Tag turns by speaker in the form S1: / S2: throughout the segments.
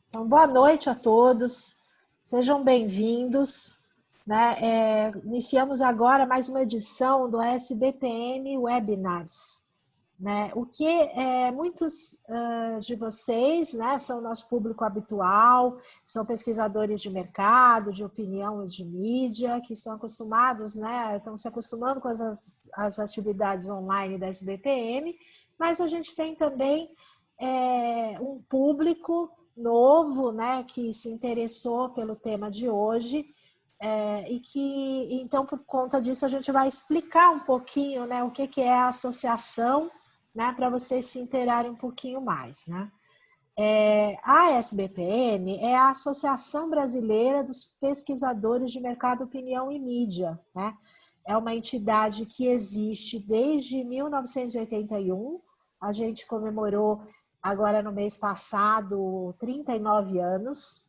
S1: Então, boa noite a todos, sejam bem-vindos. Né? Iniciamos agora mais uma edição do SBPM Webinars. Né? O que muitos de vocês, né, são nosso público habitual, são pesquisadores de mercado, de opinião e de mídia, que estão acostumados, né, estão se acostumando com as atividades online da SBPM, mas a gente tem também um público novo, né, que se interessou pelo tema de hoje, e que, então, por conta disso, a gente vai explicar um pouquinho, né, o que é a associação, né, para vocês se inteirarem um pouquinho mais. Né? A SBPM é a Associação Brasileira dos Pesquisadores de Mercado, Opinião e Mídia. Né? É uma entidade que existe desde 1981, a gente comemorou agora no mês passado 39 anos,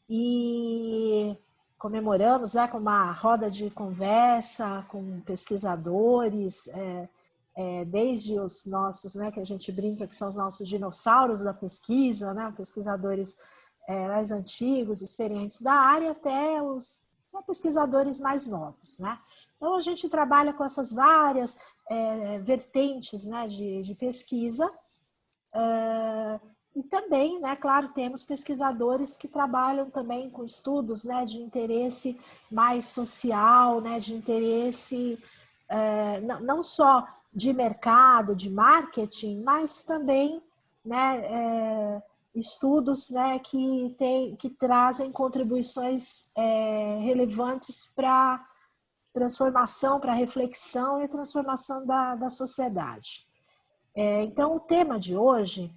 S1: e comemoramos, né, com uma roda de conversa com pesquisadores, desde os nossos, né, que a gente brinca que são os nossos dinossauros da pesquisa, né, pesquisadores mais antigos, experientes da área, até os pesquisadores mais novos. Né? Então, a gente trabalha com essas várias vertentes, né, de pesquisa, e também, né, claro, temos pesquisadores que trabalham também com estudos, né, de interesse mais social, né, de interesse não só de mercado, de marketing, mas também, né, estudos, né, que trazem contribuições relevantes para transformação, para reflexão e transformação da sociedade. Então, o tema de hoje,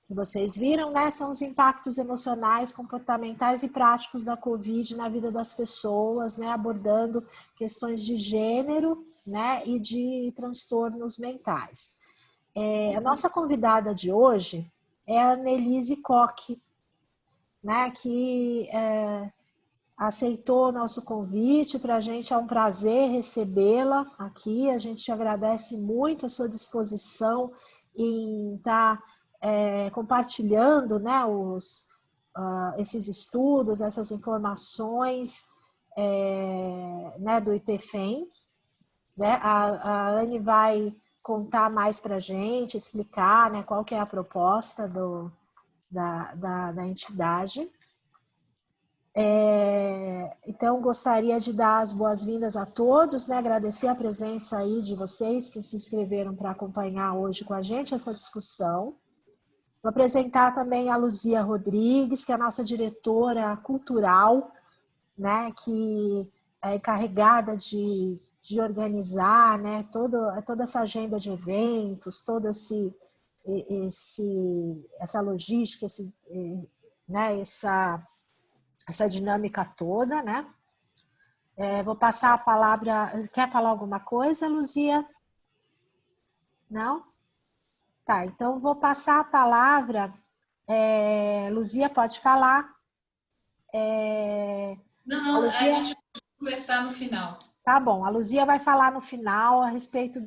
S1: que vocês viram, né, são os impactos emocionais, comportamentais e práticos da Covid na vida das pessoas, né, abordando questões de gênero, né, e de transtornos mentais. A nossa convidada de hoje é a Annelise Koch, né, que aceitou o nosso convite. Para a gente é um prazer recebê-la aqui, a gente agradece muito a sua disposição em estar compartilhando, né, esses estudos, essas informações né, do IPFEM. Né? A Anne vai contar mais para a gente, explicar, né, qual que é a proposta da entidade. Então, gostaria de dar as boas-vindas a todos, né? Agradecer a presença aí de vocês que se inscreveram para acompanhar hoje com a gente essa discussão. Vou apresentar também a Luzia Rodrigues, que é a nossa diretora cultural, né? Que é encarregada de organizar, né? Toda essa agenda de eventos, toda essa logística, né? Essa dinâmica toda, né? Vou passar a palavra. Quer falar alguma coisa, Luzia? Não? Tá, então vou passar a palavra. Luzia, pode falar.
S2: Não, a gente vai conversar no final.
S1: Tá bom, a Luzia vai falar no final a respeito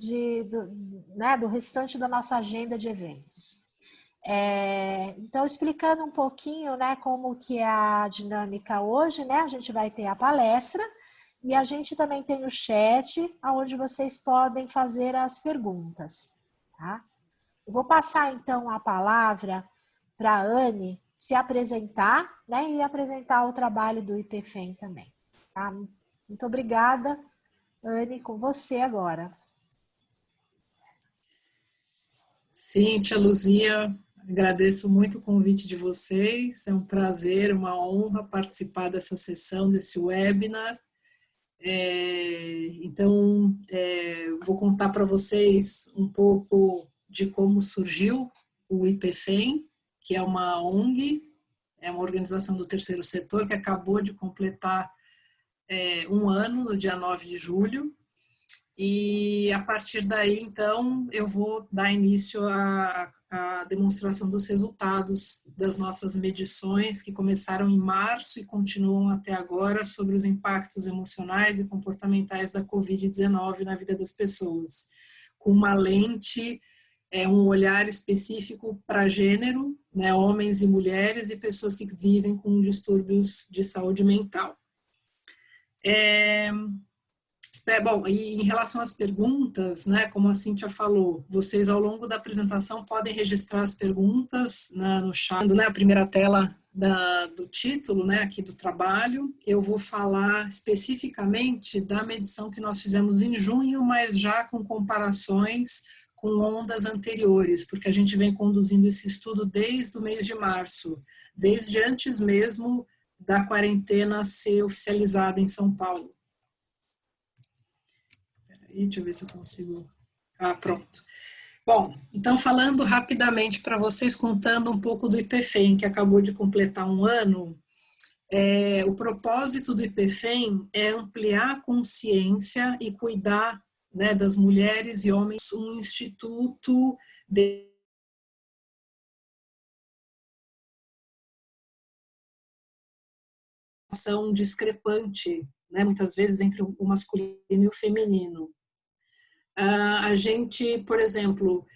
S1: né, do restante da nossa agenda de eventos. Então, explicando um pouquinho, né, como que é a dinâmica hoje, né, a gente vai ter a palestra e a gente também tem o chat, onde vocês podem fazer as perguntas. Tá? Eu vou passar, então, a palavra para a Anne se apresentar, né, e apresentar o trabalho do IPFEM também. Tá? Muito obrigada, Anne, com você agora.
S3: Sim, tia Luzia, agradeço muito o convite de vocês, é um prazer, uma honra participar dessa sessão, desse webinar. Então, vou contar para vocês um pouco de como surgiu o IPFEM, que é uma ONG, é uma organização do terceiro setor que acabou de completar um ano, no dia 9 de julho, e a partir daí, então, eu vou dar início à demonstração dos resultados das nossas medições, que começaram em março e continuam até agora, sobre os impactos emocionais e comportamentais da Covid-19 na vida das pessoas, com uma lente um olhar específico para gênero, né, homens e mulheres e pessoas que vivem com distúrbios de saúde mental. Bom, e em relação às perguntas, né, como a Cíntia falou, vocês ao longo da apresentação podem registrar as perguntas no chat, né, a primeira tela do título, né, aqui do trabalho. Eu vou falar especificamente da medição que nós fizemos em junho, mas já com comparações com ondas anteriores, porque a gente vem conduzindo esse estudo desde o mês de março, desde antes mesmo da quarentena ser oficializada em São Paulo. Peraí, deixa eu ver se eu consigo... pronto. Bom, então falando rapidamente para vocês, contando um pouco do IPFEM, que acabou de completar um ano, o propósito do IPFEM é ampliar a consciência e cuidar, né, das mulheres e homens, um instituto de ação discrepante, né, muitas vezes entre o masculino e o feminino. A gente, por exemplo,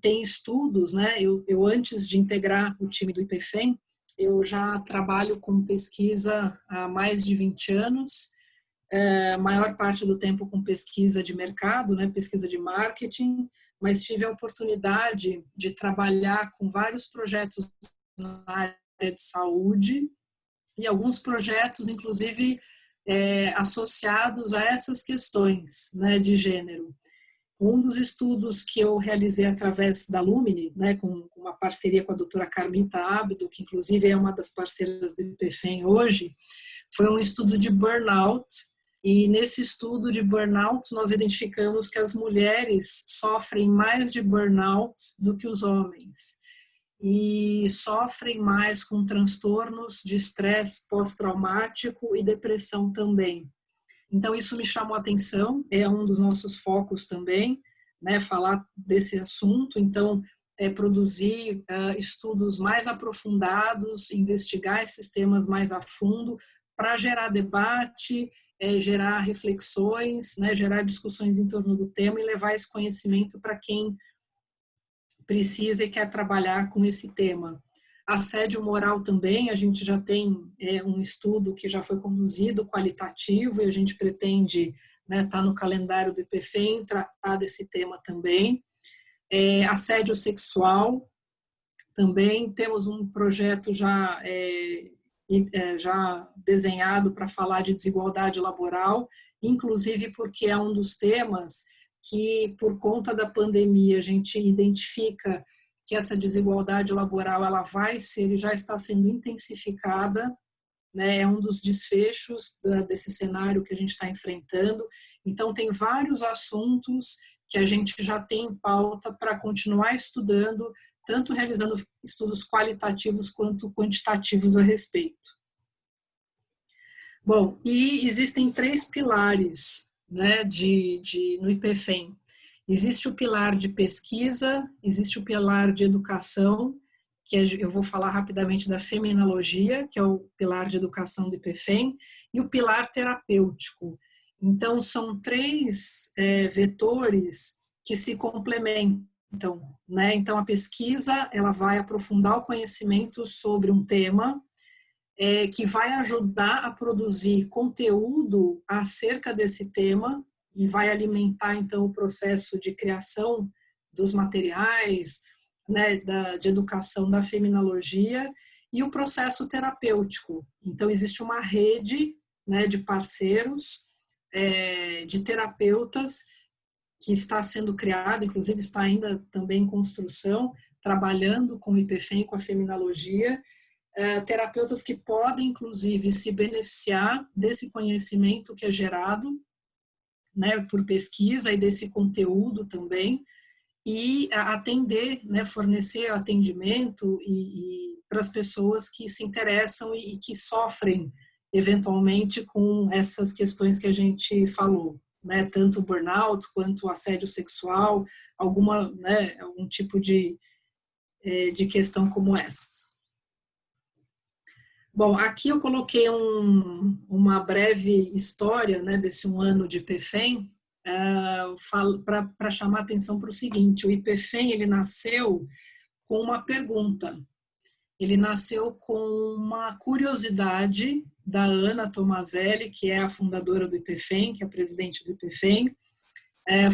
S3: tem estudos, né, eu antes de integrar o time do IPFEM, eu já trabalho com pesquisa há mais de 20 anos, maior parte do tempo com pesquisa de mercado, né, pesquisa de marketing, mas tive a oportunidade de trabalhar com vários projetos na área de saúde e alguns projetos, inclusive, associados a essas questões, né, de gênero. Um dos estudos que eu realizei através da Lumine, né, com uma parceria com a doutora Carmita Abdo, que inclusive é uma das parceiras do IPFEM hoje, foi um estudo de burnout, e nesse estudo de burnout nós identificamos que as mulheres sofrem mais de burnout do que os homens e sofrem mais com transtornos de estresse pós-traumático e depressão também. Então isso me chamou a atenção, é um dos nossos focos também, né, falar desse assunto, então produzir estudos mais aprofundados, investigar esses temas mais a fundo, para gerar debate, gerar reflexões, né, gerar discussões em torno do tema e levar esse conhecimento para quem precisa e quer trabalhar com esse tema. Assédio moral também, a gente já tem um estudo que já foi conduzido, qualitativo, e a gente pretende, né, tá no calendário do IPFEM, tratar desse tema também. Assédio sexual, também temos um projeto já desenhado para falar de desigualdade laboral, inclusive porque é um dos temas que, por conta da pandemia, a gente identifica que essa desigualdade laboral ela vai ser e já está sendo intensificada, né? É um dos desfechos desse cenário que a gente está enfrentando. Então, tem vários assuntos que a gente já tem em pauta para continuar estudando, tanto realizando estudos qualitativos quanto quantitativos a respeito. Bom, e existem 3 pilares, né, no IPFEM. Existe o pilar de pesquisa, existe o pilar de educação, que eu vou falar rapidamente da feminologia, que é o pilar de educação do IPFEM, e o pilar terapêutico. Então, são 3 vetores que se complementam. Né? Então, a pesquisa ela vai aprofundar o conhecimento sobre um tema que vai ajudar a produzir conteúdo acerca desse tema e vai alimentar, então, o processo de criação dos materiais, né, de educação da feminologia e o processo terapêutico. Então, existe uma rede, né, de parceiros, de terapeutas que está sendo criada, inclusive está ainda também em construção, trabalhando com o IPFEM, com a feminologia, terapeutas que podem, inclusive, se beneficiar desse conhecimento que é gerado, né, por pesquisa e desse conteúdo também, e atender, né, fornecer atendimento para as pessoas que se interessam e que sofrem, eventualmente, com essas questões que a gente falou. Né, tanto o burnout quanto o assédio sexual, algum tipo de questão como essas. Bom, aqui eu coloquei uma breve história, né, desse um ano de IPFEM, para chamar atenção para o seguinte: o IPFEM, ele nasceu com uma pergunta. Ele nasceu com uma curiosidade da Ana Tomazelli, que é a fundadora do IPFEM, que é a presidente do IPFEM.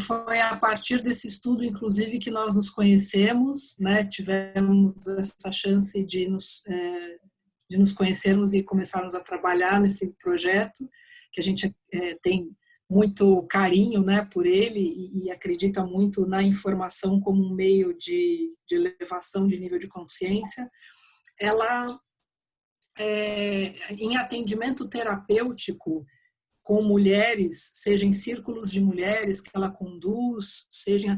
S3: Foi a partir desse estudo, inclusive, que nós nos conhecemos, né? Tivemos essa chance de nos conhecermos e começarmos a trabalhar nesse projeto, que a gente tem muito carinho, né, por ele e acredita muito na informação como um meio de elevação de nível de consciência. Ela, em atendimento terapêutico com mulheres, seja em círculos de mulheres que ela conduz, seja em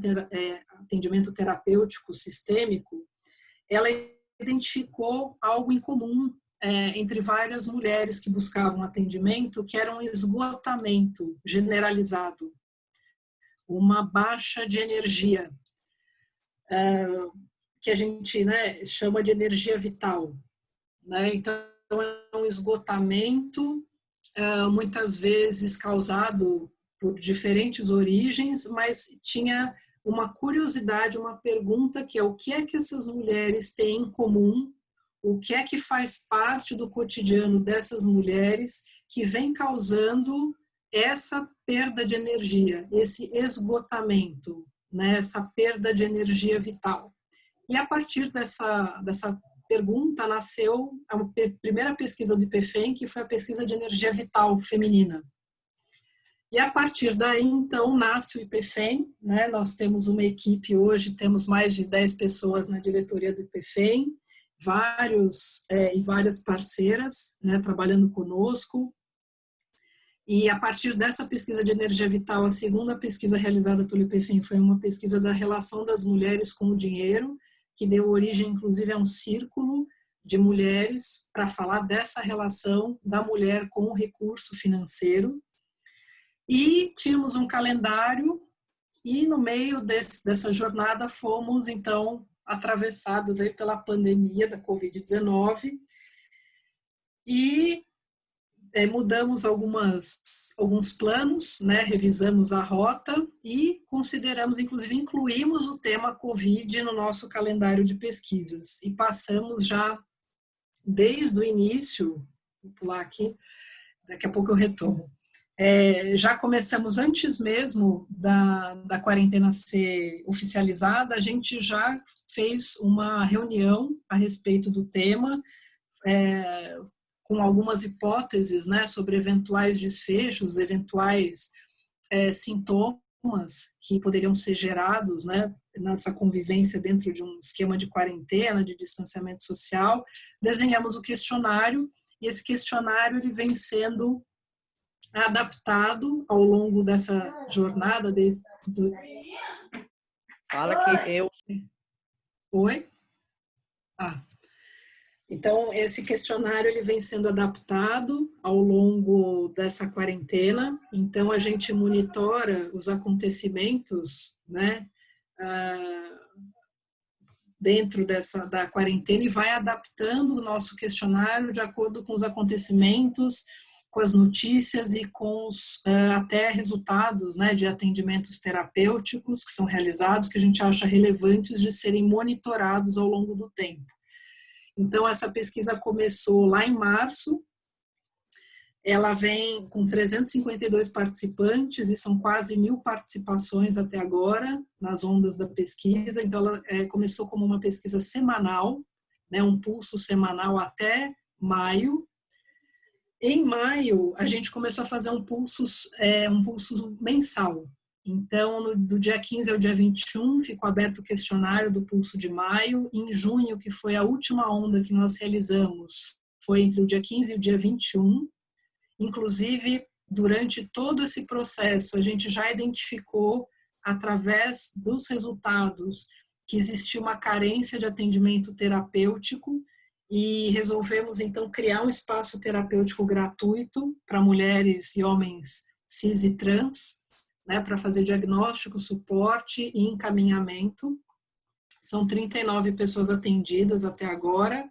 S3: atendimento terapêutico sistêmico, ela identificou algo em comum entre várias mulheres que buscavam atendimento, que era um esgotamento generalizado, uma baixa de energia, que a gente, né, chama de energia vital, né? Então, é um esgotamento, muitas vezes causado por diferentes origens, mas tinha uma curiosidade, uma pergunta, que é: o que é que essas mulheres têm em comum? O que é que faz parte do cotidiano dessas mulheres que vem causando essa perda de energia, esse esgotamento, né? Essa perda de energia vital? E a partir dessa pergunta nasceu a primeira pesquisa do IPFEM, que foi a pesquisa de energia vital feminina. E a partir daí, então, nasce o IPFEM, né? Nós temos uma equipe hoje, temos mais de 10 pessoas na diretoria do IPFEM, várias parceiras, né, trabalhando conosco. E a partir dessa pesquisa de energia vital, a segunda pesquisa realizada pelo IPFEM foi uma pesquisa da relação das mulheres com o dinheiro, que deu origem, inclusive, a um círculo de mulheres para falar dessa relação da mulher com o recurso financeiro. E tínhamos um calendário, e no meio dessa jornada fomos, então, atravessadas aí pela pandemia da Covid-19 e mudamos alguns planos, né? Revisamos a rota e consideramos, inclusive, incluímos o tema Covid no nosso calendário de pesquisas. E passamos já desde o início, vou pular aqui, daqui a pouco eu retomo. Já começamos antes mesmo da quarentena ser oficializada, a gente já fez uma reunião a respeito do tema, com algumas hipóteses, né, sobre eventuais desfechos, eventuais sintomas que poderiam ser gerados, né, nessa convivência dentro de um esquema de quarentena, de distanciamento social. Desenhamos o questionário, e esse questionário ele vem sendo adaptado ao longo dessa jornada.
S4: Fala que eu...
S3: Oi? Então, esse questionário ele vem sendo adaptado ao longo dessa quarentena. Então, a gente monitora os acontecimentos, né, dentro da quarentena, e vai adaptando o nosso questionário de acordo com os acontecimentos, com as notícias e com até resultados, né, de atendimentos terapêuticos que são realizados, que a gente acha relevantes de serem monitorados ao longo do tempo. Então, essa pesquisa começou lá em março, ela vem com 352 participantes e são quase 1.000 participações até agora nas ondas da pesquisa. Então, ela começou como uma pesquisa semanal, né, um pulso semanal até maio. Em maio, a gente começou a fazer um pulso mensal. Então, do dia 15 ao dia 21, ficou aberto o questionário do pulso de maio. Em junho, que foi a última onda que nós realizamos, foi entre o dia 15 e o dia 21. Inclusive, durante todo esse processo, a gente já identificou, através dos resultados, que existia uma carência de atendimento terapêutico, e resolvemos, então, criar um espaço terapêutico gratuito para mulheres e homens cis e trans, né, para fazer diagnóstico, suporte e encaminhamento. São 39 pessoas atendidas até agora,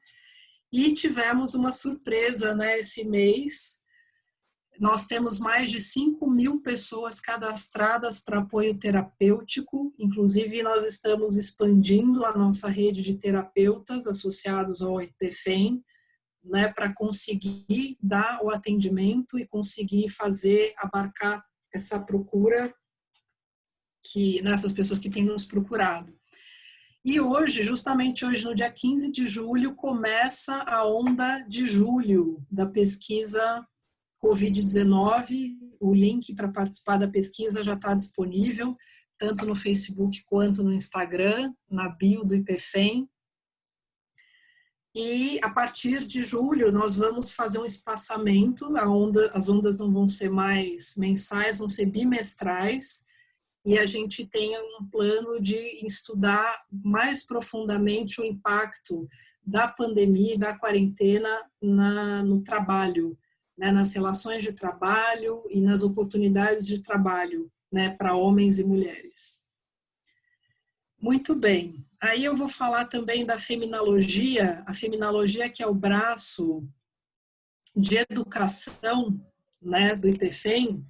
S3: e tivemos uma surpresa, né, esse mês, nós temos mais de 5.000 pessoas cadastradas para apoio terapêutico, inclusive nós estamos expandindo a nossa rede de terapeutas associados ao IPFEM, né, para conseguir dar o atendimento e conseguir abarcar essa procura nessas pessoas que têm nos procurado. E hoje, justamente hoje, no dia 15 de julho, começa a onda de julho da pesquisa Covid-19, o link para participar da pesquisa já está disponível, tanto no Facebook quanto no Instagram, na bio do IPFEM. E a partir de julho nós vamos fazer um espaçamento, as ondas não vão ser mais mensais, vão ser bimestrais, e a gente tem um plano de estudar mais profundamente o impacto da pandemia e da quarentena no trabalho, né, nas relações de trabalho e nas oportunidades de trabalho, né, para homens e mulheres. Muito bem. Aí eu vou falar também da feminologia, a feminologia que é o braço de educação, né, do IPFEM.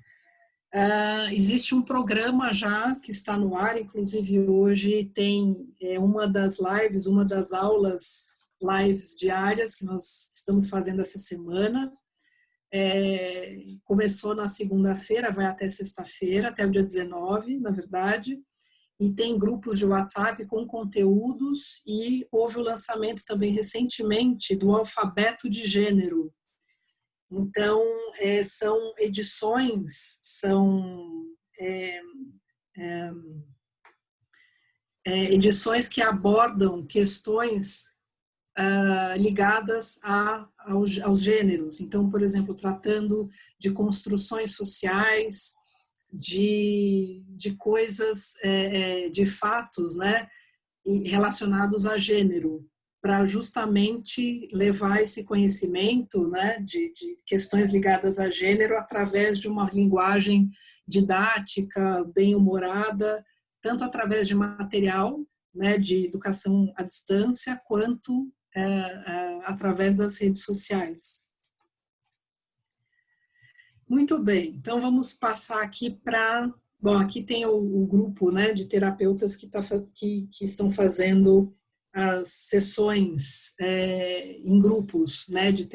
S3: Existe um programa já que está no ar, inclusive hoje tem uma das lives, uma das lives diárias que nós estamos fazendo essa semana. Começou na segunda-feira, vai até sexta-feira, até o dia 19, na verdade, e tem grupos de WhatsApp com conteúdos, e houve o lançamento também recentemente do alfabeto de gênero. Então, são edições, edições que abordam questões ligadas aos gêneros. Então, por exemplo, tratando de construções sociais, de coisas, de fatos, né, relacionados a gênero, para justamente levar esse conhecimento, né, de questões ligadas a gênero através de uma linguagem didática, bem-humorada, tanto através de material, né, de educação à distância, quanto através das redes sociais. Muito bem, então vamos passar aqui para... Bom, aqui tem o grupo, né, de terapeutas que estão fazendo as sessões em grupos, né, de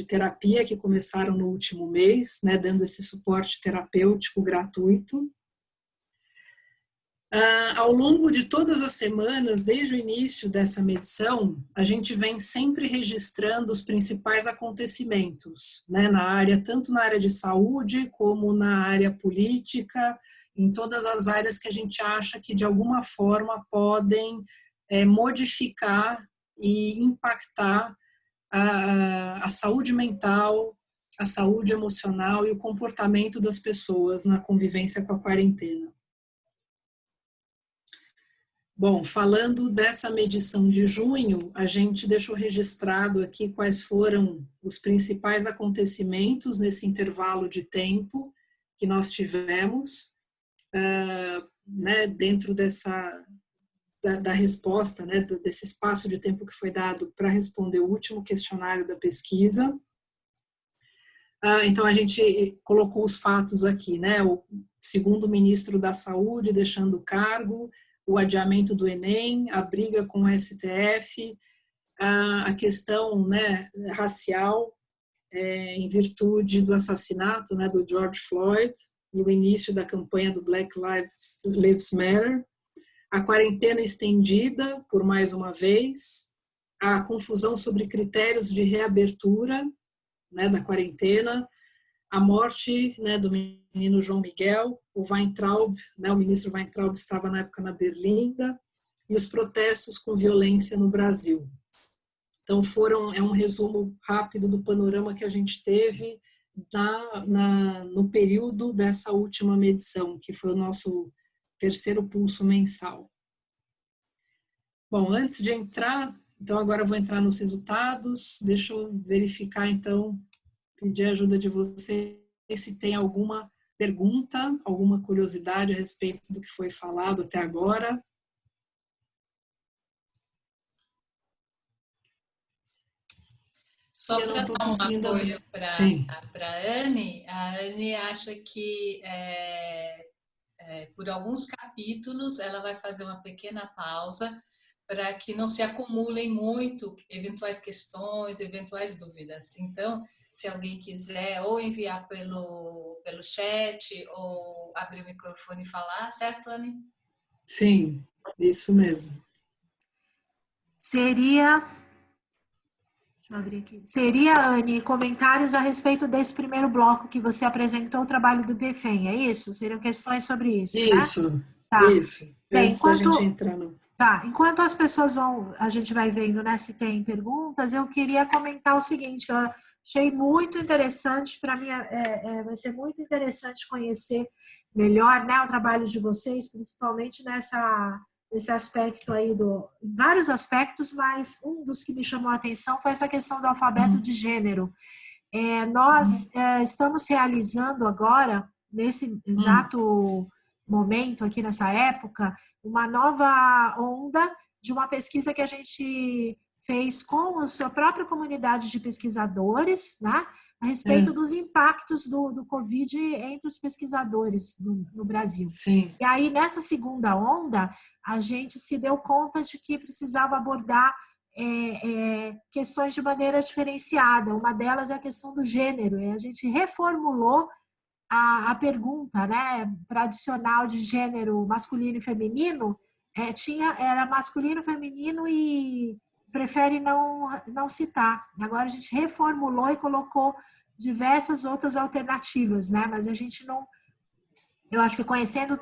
S3: terapia que começaram no último mês, né, dando esse suporte terapêutico gratuito. Ao longo de todas as semanas, desde o início dessa medição, a gente vem sempre registrando os principais acontecimentos, né, tanto na área de saúde, como na área política, em todas as áreas que a gente acha que de alguma forma podem modificar e impactar a saúde mental, a saúde emocional e o comportamento das pessoas na convivência com a quarentena. Bom, falando dessa medição de junho, a gente deixou registrado aqui quais foram os principais acontecimentos nesse intervalo de tempo que nós tivemos, né, dentro da resposta, né, desse espaço de tempo que foi dado para responder o último questionário da pesquisa. Então, a gente colocou os fatos aqui, né, o segundo ministro da Saúde deixando o cargo, o adiamento do Enem, a briga com o STF, a questão, né, racial, em virtude do assassinato, né, do George Floyd, e o início da campanha do Black Lives Matter, a quarentena estendida por mais uma vez, a confusão sobre critérios de reabertura, né, da quarentena, a morte, né, do menino João Miguel, o Weintraub, né, o ministro Weintraub estava na época na Berlinda, e os protestos com violência no Brasil. Então é um resumo rápido do panorama que a gente teve no período dessa última medição, que foi o nosso terceiro pulso mensal. Bom, antes de entrar, então agora eu vou entrar nos resultados, deixa eu verificar então, pedir a ajuda de vocês se tem alguma pergunta, alguma curiosidade a respeito do que foi falado até agora.
S2: Só
S3: eu não
S2: para
S3: estou
S2: dar um
S3: conseguindo...
S2: apoio para
S3: Sim.
S2: a Anne acha que por alguns capítulos ela vai fazer uma pequena pausa para que não se acumulem muito eventuais questões, eventuais dúvidas. Então, se alguém quiser ou enviar pelo chat ou abrir o microfone e falar, certo, Anne?
S3: Sim, isso mesmo.
S1: Deixa eu abrir aqui. Seria, Anne, comentários a respeito desse primeiro bloco que você apresentou o trabalho do BFEM, é isso? Seriam questões sobre isso, né?
S3: Isso,
S1: Tá.
S3: isso.
S1: Bem,
S3: Antes da gente entrar no...
S1: enquanto as pessoas a gente vai vendo, né, se tem perguntas, eu queria comentar o seguinte, eu achei muito interessante, para mim vai ser muito interessante conhecer melhor, né, o trabalho de vocês, principalmente nesse aspecto aí vários aspectos, mas um dos que me chamou a atenção foi essa questão do alfabeto de gênero. Nós estamos realizando agora, nesse exato momento, aqui nessa época, uma nova onda de uma pesquisa que a gente fez com a sua própria comunidade de pesquisadores, né, a respeito dos impactos do Covid entre os pesquisadores no Brasil.
S3: Sim.
S1: E aí, nessa segunda onda, a gente se deu conta de que precisava abordar questões de maneira diferenciada. Uma delas é a questão do gênero. E a gente reformulou a pergunta, né, tradicional de gênero masculino e feminino, era masculino, feminino e prefere não citar. Agora a gente reformulou e colocou diversas outras alternativas, né, mas a gente não... Eu acho que conhecendo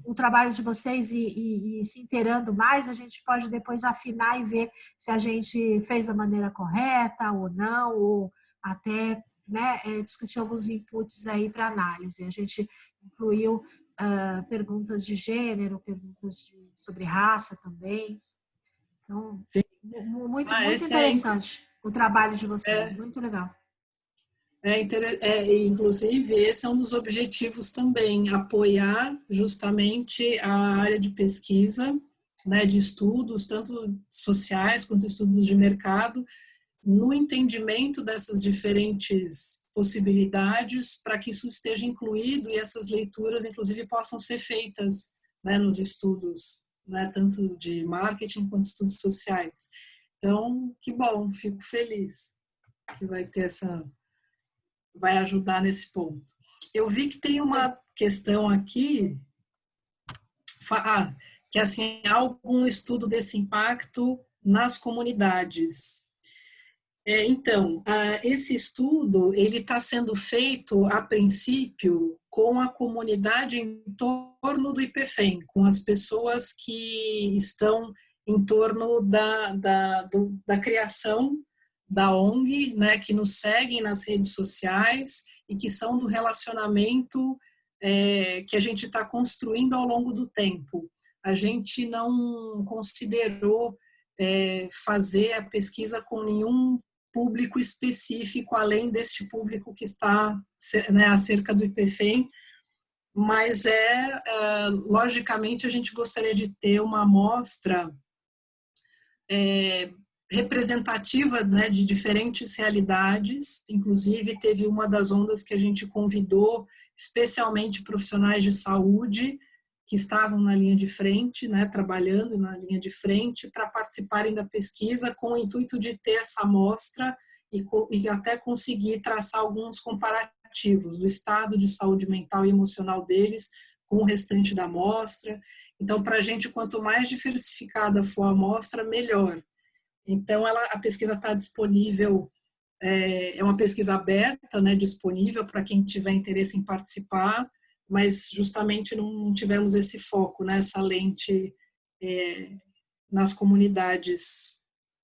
S1: o trabalho de vocês e se inteirando mais, a gente pode depois afinar e ver se a gente fez da maneira correta ou não, ou até, né, discutir alguns inputs aí para análise. A gente incluiu perguntas de gênero, perguntas sobre raça também. Então,
S3: sim.
S1: Muito interessante o trabalho de vocês, muito legal.
S3: Inclusive, esse é um dos objetivos também, apoiar justamente a área de pesquisa, né, de estudos, tanto sociais quanto estudos de mercado, no entendimento dessas diferentes possibilidades para que isso esteja incluído e essas leituras, inclusive, possam ser feitas, né, nos estudos, né, tanto de marketing quanto estudos sociais. Então, que bom, fico feliz que vai ter vai ajudar nesse ponto. Eu vi que tem uma questão aqui, que assim, há algum estudo desse impacto nas comunidades. Então, esse estudo, ele está sendo feito, a princípio, com a comunidade em torno do IPFEM, com as pessoas que estão em torno da criação da ONG, né, que nos seguem nas redes sociais e que são do relacionamento que a gente está construindo ao longo do tempo. A gente não considerou fazer a pesquisa com nenhum público específico, além deste público que está, né, acerca do IPFEM, mas logicamente a gente gostaria de ter uma amostra representativa, né, de diferentes realidades. Inclusive teve uma das ondas que a gente convidou especialmente profissionais de saúde que estavam na linha de frente, né, trabalhando na linha de frente para participarem da pesquisa com o intuito de ter essa amostra e até conseguir traçar alguns comparativos do estado de saúde mental e emocional deles com o restante da amostra. Então, para a gente, quanto mais diversificada for a amostra, melhor. Então, a pesquisa está disponível, é uma pesquisa aberta, né, disponível para quem tiver interesse em participar, mas justamente não tivemos esse foco, né, essa lente nas comunidades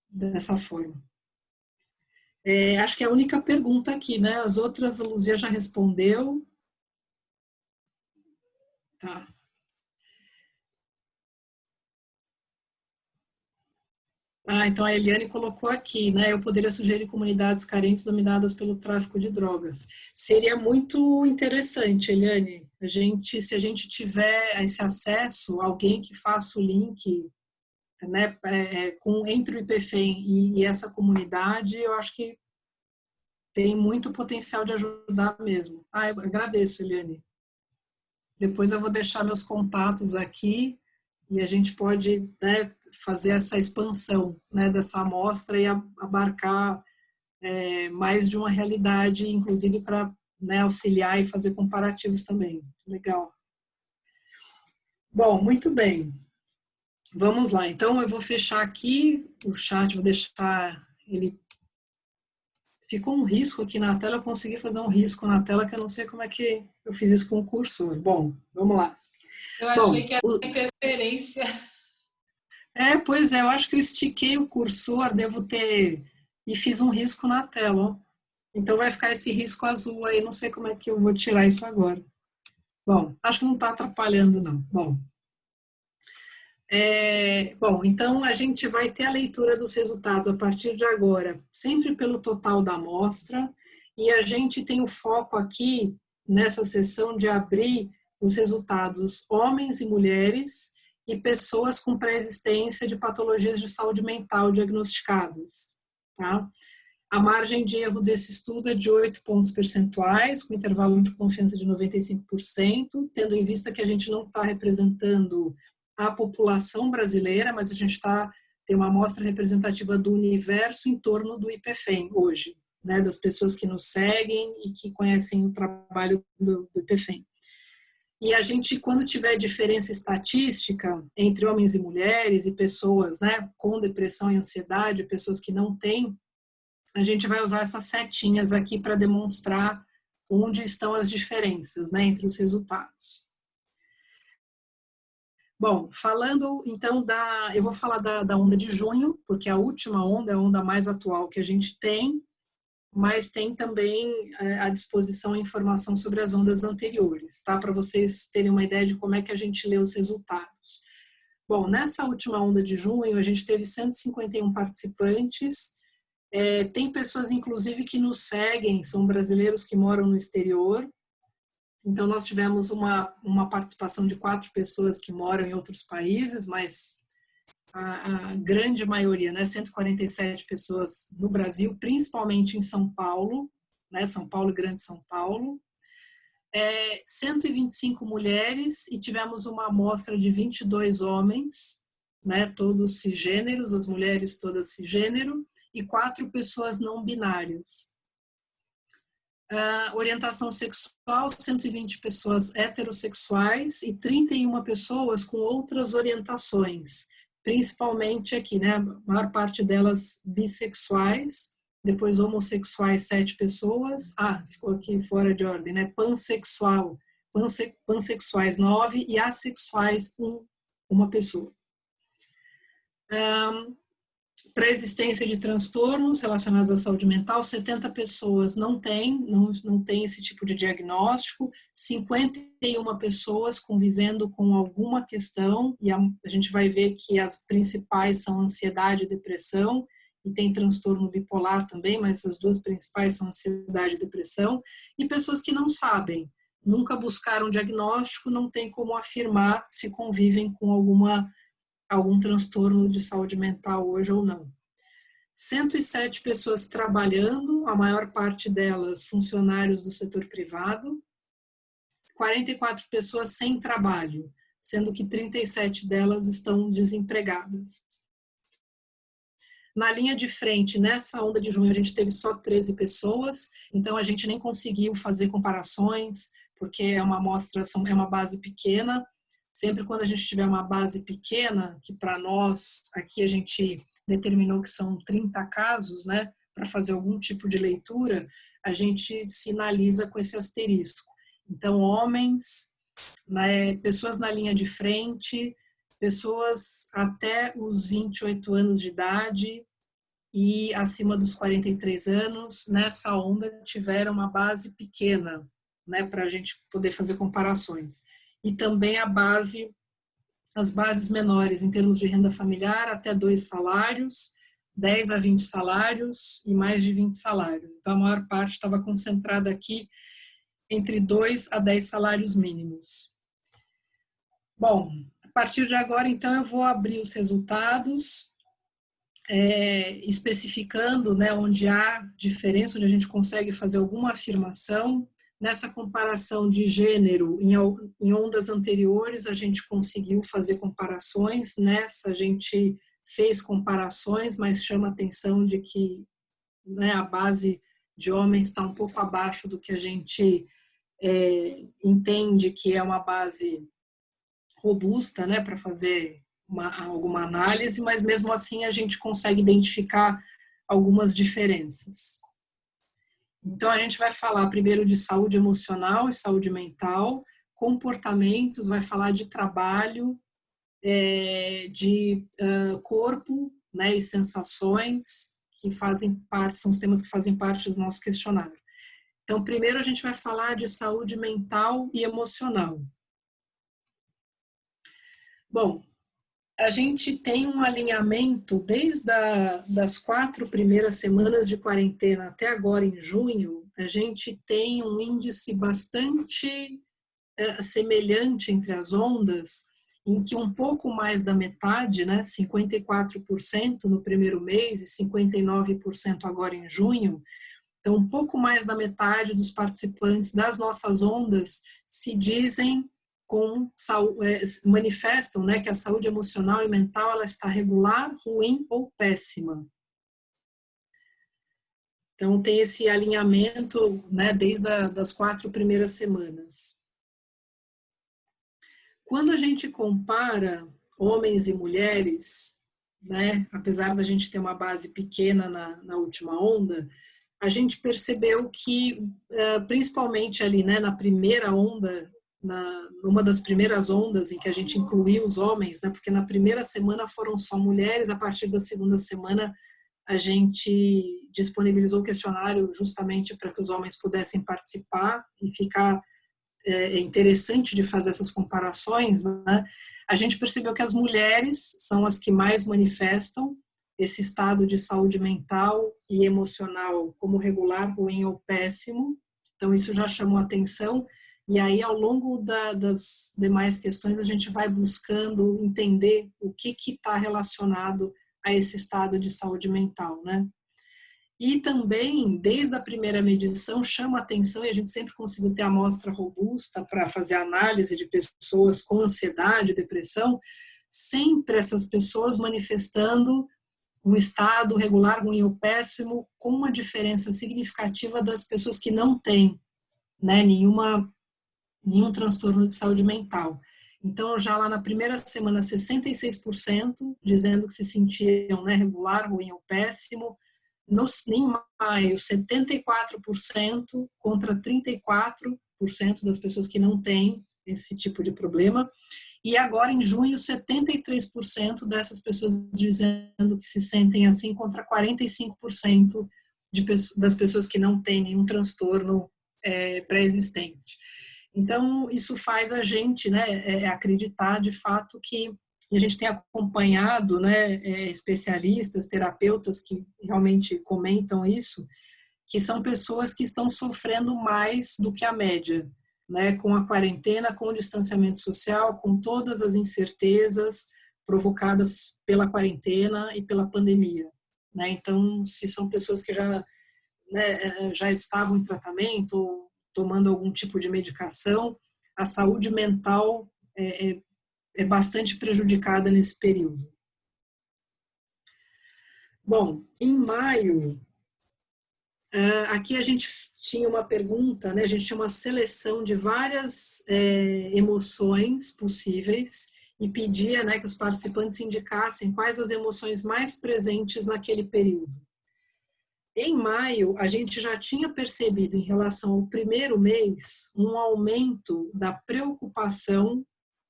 S3: dessa forma. Acho que é a única pergunta aqui, né? As outras a Luzia já respondeu. Tá. Então a Eliane colocou aqui, né? Eu poderia sugerir comunidades carentes dominadas pelo tráfico de drogas. Seria muito interessante, Eliane, se a gente tiver esse acesso, alguém que faça o link, né, entre o IPFEM e essa comunidade, eu acho que tem muito potencial de ajudar mesmo. Eu agradeço, Eliane. Depois eu vou deixar meus contatos aqui e a gente pode, né, fazer essa expansão, né, dessa amostra e abarcar mais de uma realidade, inclusive para, né, auxiliar e fazer comparativos também. Legal. Bom, muito bem. Vamos lá. Então, eu vou fechar aqui o chat, vou deixar ele... Ficou um risco aqui na tela, eu consegui fazer um risco na tela que eu não sei como é que eu fiz isso com o cursor. Bom, vamos lá.
S2: Eu achei que era interferência.
S3: Pois é, eu acho que eu estiquei o cursor, devo ter... E fiz um risco na tela, ó. Então vai ficar esse risco azul aí, não sei como é que eu vou tirar isso agora. Bom, acho que não está atrapalhando, não. Bom, então a gente vai ter a leitura dos resultados a partir de agora, sempre pelo total da amostra, e a gente tem o foco aqui, nessa sessão, de abrir os resultados homens e mulheres e pessoas com pré-existência de patologias de saúde mental diagnosticadas, tá? A margem de erro desse estudo é de 8 pontos percentuais, com intervalo de confiança de 95%, tendo em vista que a gente não está representando a população brasileira, mas a gente tem uma amostra representativa do universo em torno do IPFEM hoje, né, das pessoas que nos seguem e que conhecem o trabalho do IPFEM. E a gente, quando tiver diferença estatística entre homens e mulheres e pessoas, né, com depressão e ansiedade, pessoas que não têm, a gente vai usar essas setinhas aqui para demonstrar onde estão as diferenças, né, entre os resultados. Bom, falando então eu vou falar da onda de junho, porque a última onda é a onda mais atual que a gente tem, mas tem também à disposição a informação sobre as ondas anteriores, tá? Para vocês terem uma ideia de como é que a gente lê os resultados. Bom, nessa última onda de junho, a gente teve 151 participantes, tem pessoas, inclusive, que nos seguem, são brasileiros que moram no exterior. Então, nós tivemos uma participação de 4 pessoas que moram em outros países, mas a grande maioria, né, 147 pessoas no Brasil, principalmente em São Paulo, né, São Paulo e Grande São Paulo. 125 mulheres e tivemos uma amostra de 22 homens, né, todos cisgêneros, as mulheres todas cisgênero, e 4 pessoas não binárias. Orientação sexual, 120 pessoas heterossexuais e 31 pessoas com outras orientações, principalmente aqui, né, a maior parte delas bissexuais, depois homossexuais 7 pessoas, ficou aqui fora de ordem, né, pansexuais 9 e assexuais uma pessoa. Para a existência de transtornos relacionados à saúde mental, 70 pessoas não têm esse tipo de diagnóstico, 51 pessoas convivendo com alguma questão, e a gente vai ver que as principais são ansiedade e depressão, e tem transtorno bipolar também, mas as 2 principais são ansiedade e depressão, e pessoas que não sabem, nunca buscaram diagnóstico, não tem como afirmar se convivem com algum transtorno de saúde mental hoje ou não. 107 pessoas trabalhando, a maior parte delas funcionários do setor privado, 44 pessoas sem trabalho, sendo que 37 delas estão desempregadas. Na linha de frente, nessa onda de junho, a gente teve só 13 pessoas, então a gente nem conseguiu fazer comparações, porque é uma amostra, é uma base pequena. Sempre quando a gente tiver uma base pequena, que para nós, aqui a gente determinou que são 30 casos, né, para fazer algum tipo de leitura, a gente sinaliza com esse asterisco. Então, homens, né, pessoas na linha de frente, pessoas até os 28 anos de idade e acima dos 43 anos, nessa onda tiveram uma base pequena, né, para a gente poder fazer comparações. E também as bases menores em termos de renda familiar, até 2 salários, 10 a 20 salários e mais de 20 salários. Então, a maior parte estava concentrada aqui entre 2 a 10 salários mínimos. Bom, a partir de agora, então, eu vou abrir os resultados. especificando, né, onde há diferença, onde a gente consegue fazer alguma afirmação. Nessa comparação de gênero, em ondas anteriores, a gente conseguiu fazer comparações, nessa a gente fez comparações, mas chama a atenção de que, né, a base de homens está um pouco abaixo do que a gente entende que é uma base robusta, né, para fazer alguma análise, mas mesmo assim a gente consegue identificar algumas diferenças. Então a gente vai falar primeiro de saúde emocional e saúde mental, comportamentos, vai falar de trabalho, de corpo, né, e sensações, que fazem parte, são os temas que fazem parte do nosso questionário. Então, primeiro a gente vai falar de saúde mental e emocional. Bom, a gente tem um alinhamento desde das 4 primeiras semanas de quarentena até agora em junho, a gente tem um índice bastante semelhante entre as ondas, em que um pouco mais da metade, né, 54% no primeiro mês e 59% agora em junho, então um pouco mais da metade dos participantes das nossas ondas se dizem manifestam, né, que a saúde emocional e mental ela está regular, ruim ou péssima. Então tem esse alinhamento, né, desde das 4 primeiras semanas. Quando a gente compara homens e mulheres, né, apesar da gente ter uma base pequena na última onda, a gente percebeu que, principalmente ali, né, na primeira onda, numa das primeiras ondas em que a gente incluiu os homens, né, porque na primeira semana foram só mulheres, a partir da segunda semana a gente disponibilizou o questionário justamente para que os homens pudessem participar e ficar interessante de fazer essas comparações, né? A gente percebeu que as mulheres são as que mais manifestam esse estado de saúde mental e emocional como regular, ruim ou péssimo. Então isso já chamou atenção. E aí, ao longo das demais questões, a gente vai buscando entender o que está relacionado a esse estado de saúde mental, né? E também, desde a primeira medição, chama atenção, e a gente sempre conseguiu ter amostra robusta para fazer análise de pessoas com ansiedade, depressão, sempre essas pessoas manifestando um estado regular, ruim ou péssimo, com uma diferença significativa das pessoas que não têm, né, nenhum transtorno de saúde mental. Então, já lá na primeira semana, 66% dizendo que se sentiam, né, regular, ruim ou péssimo. Em maio, 74% contra 34% das pessoas que não têm esse tipo de problema. E agora, em junho, 73% dessas pessoas dizendo que se sentem assim, contra 45% das pessoas que não têm nenhum transtorno pré-existente. Então, isso faz a gente, né, acreditar de fato que, e a gente tem acompanhado, né, especialistas, terapeutas que realmente comentam isso, que são pessoas que estão sofrendo mais do que a média, né, com a quarentena, com o distanciamento social, com todas as incertezas provocadas pela quarentena e pela pandemia, né? Então, se são pessoas que já, né, já estavam em tratamento ou tomando algum tipo de medicação, a saúde mental é bastante prejudicada nesse período. Bom, em maio, aqui a gente tinha uma pergunta, né? A gente tinha uma seleção de várias emoções possíveis e pedia, né, que os participantes indicassem quais as emoções mais presentes naquele período. Em maio, a gente já tinha percebido, em relação ao primeiro mês, um aumento da preocupação,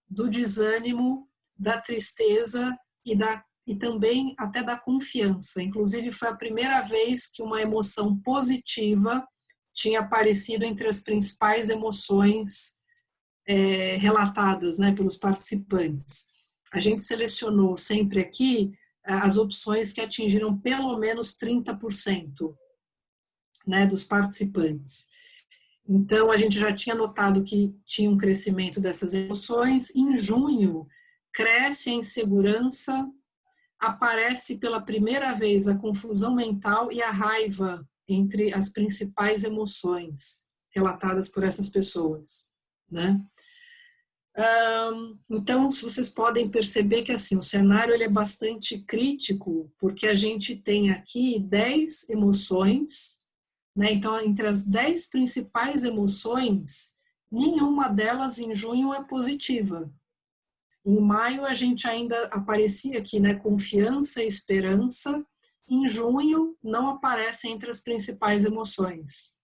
S3: do desânimo, da tristeza e também até da confiança. Inclusive, foi a primeira vez que uma emoção positiva tinha aparecido entre as principais emoções relatadas, né, pelos participantes. A gente selecionou sempre aqui as opções que atingiram pelo menos 30%, né, dos participantes. Então, a gente já tinha notado que tinha um crescimento dessas emoções. Em junho, cresce a insegurança, aparece pela primeira vez a confusão mental e a raiva entre as principais emoções relatadas por essas pessoas, né? Então, vocês podem perceber que assim, o cenário ele é bastante crítico, porque a gente tem aqui 10 emoções, né? Então, entre as 10 principais emoções, nenhuma delas em junho é positiva. Em maio, a gente ainda aparecia aqui, né? Confiança e esperança. Em junho, não aparecem entre as principais emoções.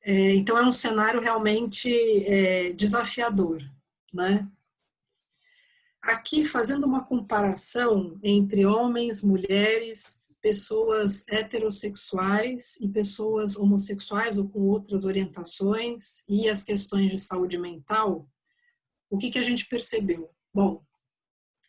S3: Então, é um cenário realmente desafiador, né? Aqui, fazendo uma comparação entre homens, mulheres, pessoas heterossexuais e pessoas homossexuais ou com outras orientações e as questões de saúde mental, o que a gente percebeu? Bom,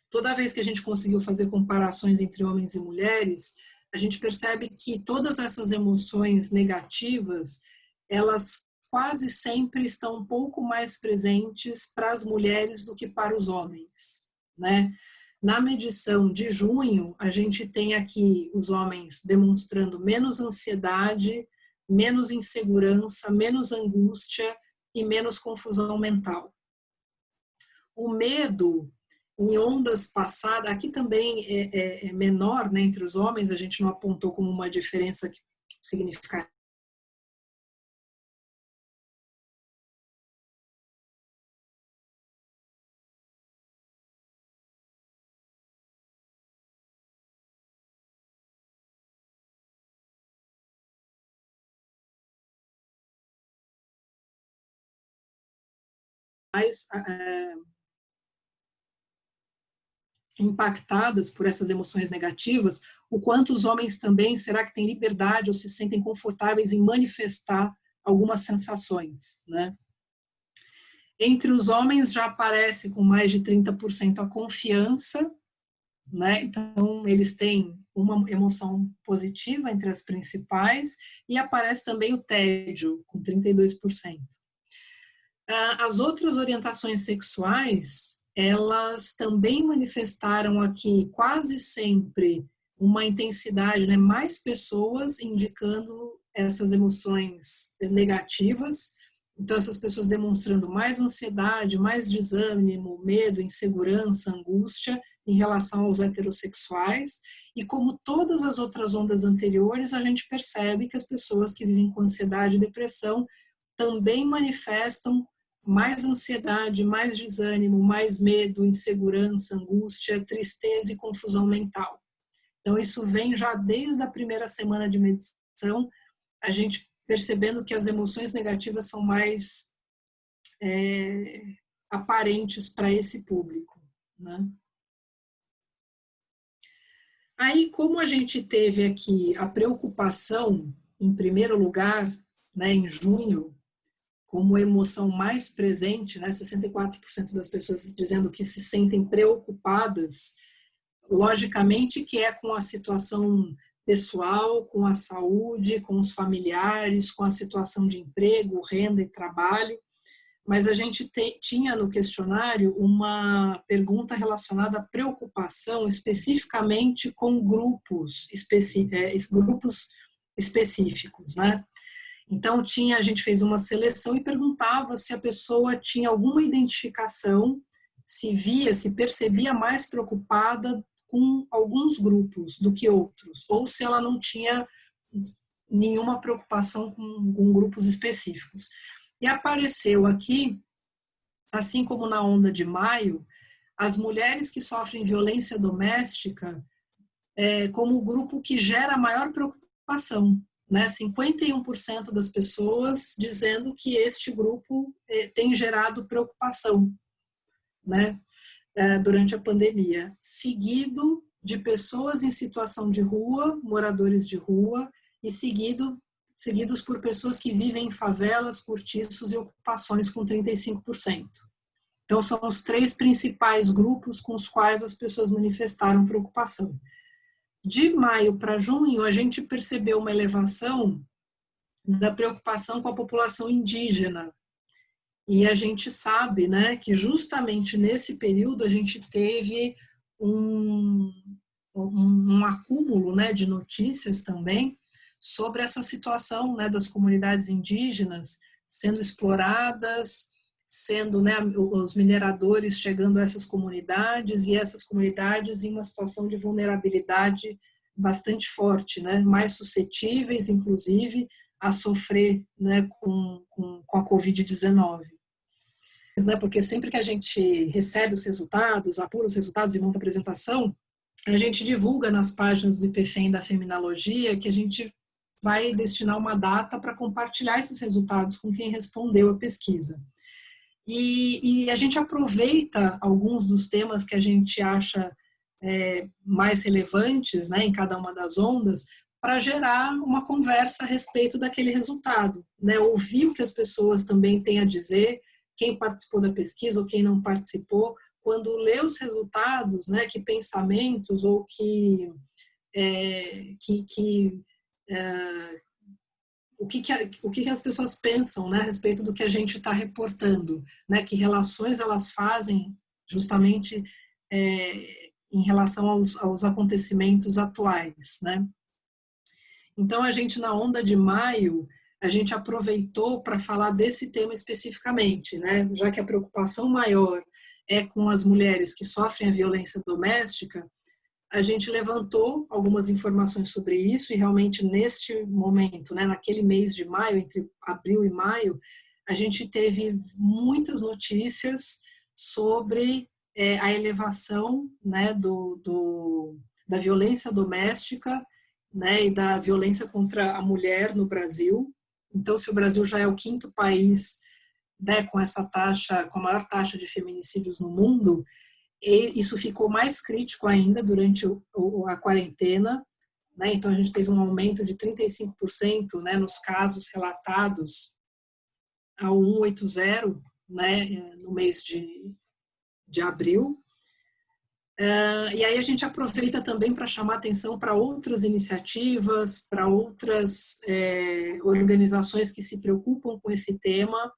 S3: toda vez que a gente conseguiu fazer comparações entre homens e mulheres, a gente percebe que todas essas emoções negativas, elas quase sempre estão um pouco mais presentes para as mulheres do que para os homens, né? Na medição de junho, a gente tem aqui os homens demonstrando menos ansiedade, menos insegurança, menos angústia e menos confusão mental. O medo, em ondas passadas, aqui também é menor, né, entre os homens, a gente não apontou como uma diferença significativa. Mais impactadas por essas emoções negativas, o quanto os homens também, será que têm liberdade ou se sentem confortáveis em manifestar algumas sensações, né? Entre os homens já aparece com mais de 30% a confiança, né? Então eles têm uma emoção positiva entre as principais e aparece também o tédio com 32%. As outras orientações sexuais, elas também manifestaram aqui quase sempre uma intensidade, né? Mais pessoas indicando essas emoções negativas. Então, essas pessoas demonstrando mais ansiedade, mais desânimo, medo, insegurança, angústia em relação aos heterossexuais. E como todas as outras ondas anteriores, a gente percebe que as pessoas que vivem com ansiedade e depressão também manifestam mais ansiedade, mais desânimo, mais medo, insegurança, angústia, tristeza e confusão mental. Então, isso vem já desde a primeira semana de medição, a gente percebendo que as emoções negativas são mais aparentes para esse público, né? Aí, como a gente teve aqui a preocupação, em primeiro lugar, né, em junho, como emoção mais presente, né, 64% das pessoas dizendo que se sentem preocupadas, logicamente que é com a situação pessoal, com a saúde, com os familiares, com a situação de emprego, renda e trabalho, mas a gente tinha no questionário uma pergunta relacionada à preocupação especificamente com grupos específicos, né? Então, a gente fez uma seleção e perguntava se a pessoa tinha alguma identificação, se percebia mais preocupada com alguns grupos do que outros, ou se ela não tinha nenhuma preocupação com grupos específicos. E apareceu aqui, assim como na onda de maio, as mulheres que sofrem violência doméstica como o grupo que gera maior preocupação. Né, 51% das pessoas dizendo que este grupo tem gerado preocupação, né, durante a pandemia, seguido de pessoas em situação de rua, moradores de rua, e seguidos por pessoas que vivem em favelas, cortiços e ocupações com 35%. Então, são os 3 principais grupos com os quais as pessoas manifestaram preocupação. De maio para junho, a gente percebeu uma elevação da preocupação com a população indígena. E a gente sabe, né, que justamente nesse período a gente teve um acúmulo, né, de notícias também sobre essa situação, né, das comunidades indígenas sendo exploradas, sendo, né, os mineradores chegando a essas comunidades e essas comunidades em uma situação de vulnerabilidade bastante forte, né, mais suscetíveis, inclusive, a sofrer, né, com a Covid-19. Né, porque sempre que a gente recebe os resultados, apura os resultados e monta a apresentação, a gente divulga nas páginas do IPFEM da Feminologia que a gente vai destinar uma data para compartilhar esses resultados com quem respondeu a pesquisa. E a gente aproveita alguns dos temas que a gente acha mais relevantes, né, em cada uma das ondas, para gerar uma conversa a respeito daquele resultado, né, ouvir o que as pessoas também têm a dizer, quem participou da pesquisa ou quem não participou, quando lê os resultados, né, que pensamentos ou o que as pessoas pensam, né, a respeito do que a gente está reportando, né, que relações elas fazem justamente em relação aos acontecimentos atuais, né. Então, a gente, na onda de maio, a gente aproveitou para falar desse tema especificamente, né, já que a preocupação maior é com as mulheres que sofrem a violência doméstica. A gente levantou algumas informações sobre isso e realmente neste momento, né, naquele mês de maio, entre abril e maio, a gente teve muitas notícias sobre a elevação, né, da violência doméstica, né, e da violência contra a mulher no Brasil. Então, se o Brasil já é o 5º país, né, com essa taxa, com a maior taxa de feminicídios no mundo, e isso ficou mais crítico ainda durante a quarentena, né? Então a gente teve um aumento de 35%, né, nos casos relatados ao 180, né, no mês de abril. E aí a gente aproveita também para chamar atenção para outras iniciativas, para outras organizações que se preocupam com esse tema,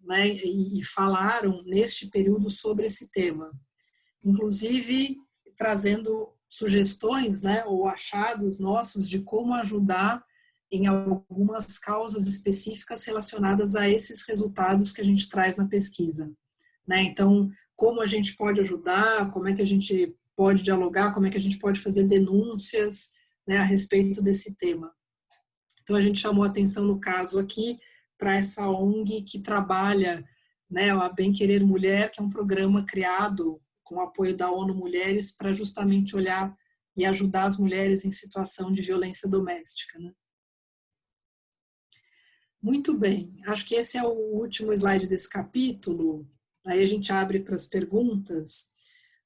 S3: né, e falaram neste período sobre esse tema, inclusive trazendo sugestões, né, ou achados nossos de como ajudar em algumas causas específicas relacionadas a esses resultados que a gente traz na pesquisa, né? Então, como a gente pode ajudar, como é que a gente pode dialogar, como é que a gente pode fazer denúncias, né, a respeito desse tema. Então, a gente chamou a atenção no caso aqui para essa ONG que trabalha, né, a Bem Querer Mulher, que é um programa criado com o apoio da ONU Mulheres para justamente olhar e ajudar as mulheres em situação de violência doméstica, né? Muito bem, acho que esse é o último slide desse capítulo, aí a gente abre para as perguntas.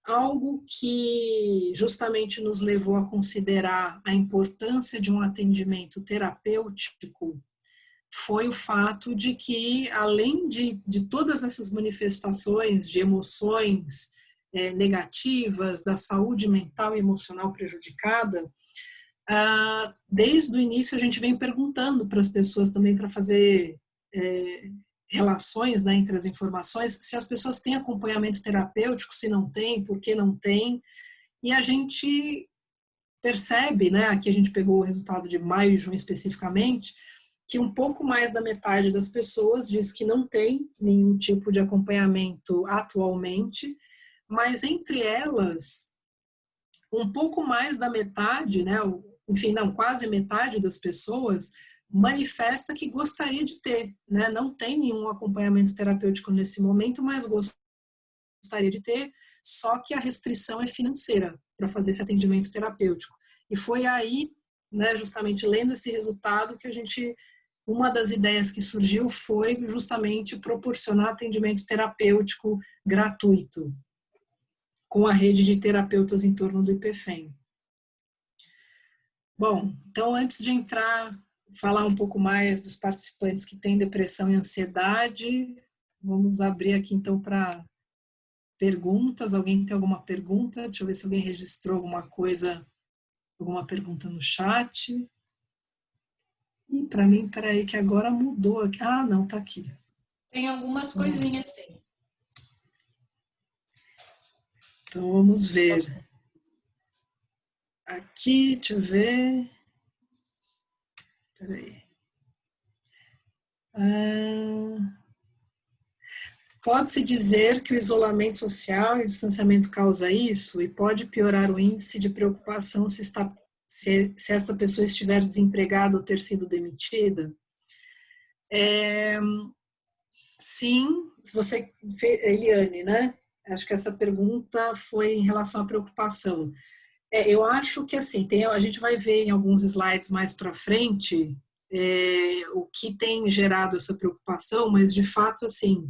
S3: Algo que justamente nos levou a considerar a importância de um atendimento terapêutico foi o fato de que, além de todas essas manifestações de emoções negativas, da saúde mental e emocional prejudicada, desde o início a gente vem perguntando para as pessoas também para fazer relações, né, entre as informações, se as pessoas têm acompanhamento terapêutico, se não tem, por que não tem, e a gente percebe, né, aqui a gente pegou o resultado de maio e junho especificamente, que um pouco mais da metade das pessoas diz que não tem nenhum tipo de acompanhamento atualmente, mas entre elas, um pouco mais da metade, né, enfim, não, quase metade das pessoas manifesta que gostaria de ter, né, não tem nenhum acompanhamento terapêutico nesse momento, mas gostaria de ter, só que a restrição é financeira para fazer esse atendimento terapêutico. E foi aí, né, justamente lendo esse resultado que uma das ideias que surgiu foi justamente proporcionar atendimento terapêutico gratuito com a rede de terapeutas em torno do IPFEM. Bom, então antes de falar um pouco mais dos participantes que têm depressão e ansiedade, vamos abrir aqui então para perguntas. Alguém tem alguma pergunta? Deixa eu ver se alguém registrou alguma coisa, alguma pergunta no chat. E para mim, peraí, que agora mudou aqui. Ah, não, tá aqui.
S2: Tem algumas coisinhas, sim.
S3: Então, vamos ver. Aqui, deixa eu ver. Peraí. Pode-se dizer que o isolamento social e o distanciamento causa isso e pode piorar o índice de preocupação se esta pessoa estiver desempregada ou ter sido demitida? Sim, se você fez, Eliane, né? Acho que essa pergunta foi em relação à preocupação. Eu acho que assim, a gente vai ver em alguns slides mais para frente o que tem gerado essa preocupação, mas de fato assim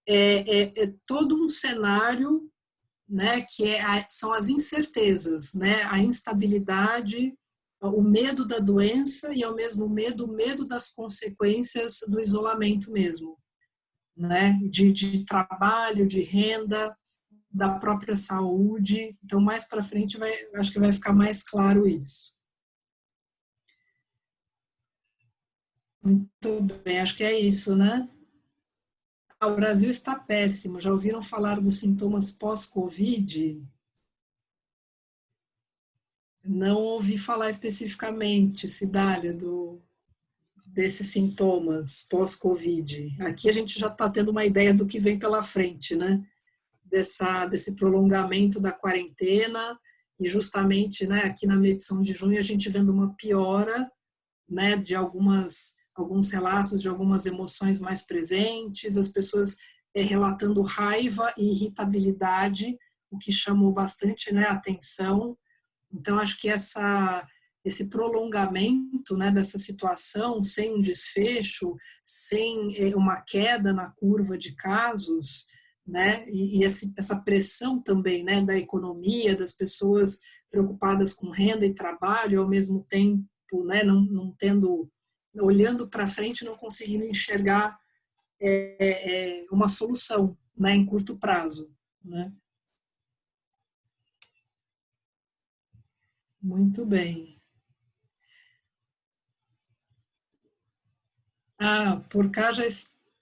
S3: é todo um cenário, né, que são as incertezas, né, a instabilidade, o medo da doença e ao mesmo o medo das consequências do isolamento mesmo, né, de trabalho, de renda, da própria saúde. Então, mais para frente, acho que vai ficar mais claro isso. Muito bem, acho que é isso, né? O Brasil está péssimo. Já ouviram falar dos sintomas pós-Covid? Não ouvi falar especificamente, Cidália, desses sintomas pós-Covid. Aqui a gente já está tendo uma ideia do que vem pela frente, né? Desse prolongamento da quarentena e justamente, né, aqui na medição de junho a gente vendo uma piora, né, de alguns relatos de algumas emoções mais presentes, as pessoas relatando raiva e irritabilidade, o que chamou bastante, né, atenção. Então acho que esse prolongamento, né, dessa situação sem um desfecho, sem uma queda na curva de casos, né, e essa pressão também, né, da economia, das pessoas preocupadas com renda e trabalho, ao mesmo tempo, né, não tendo, olhando para frente, não conseguindo enxergar uma solução, né, em curto prazo, né. Muito bem. Por cá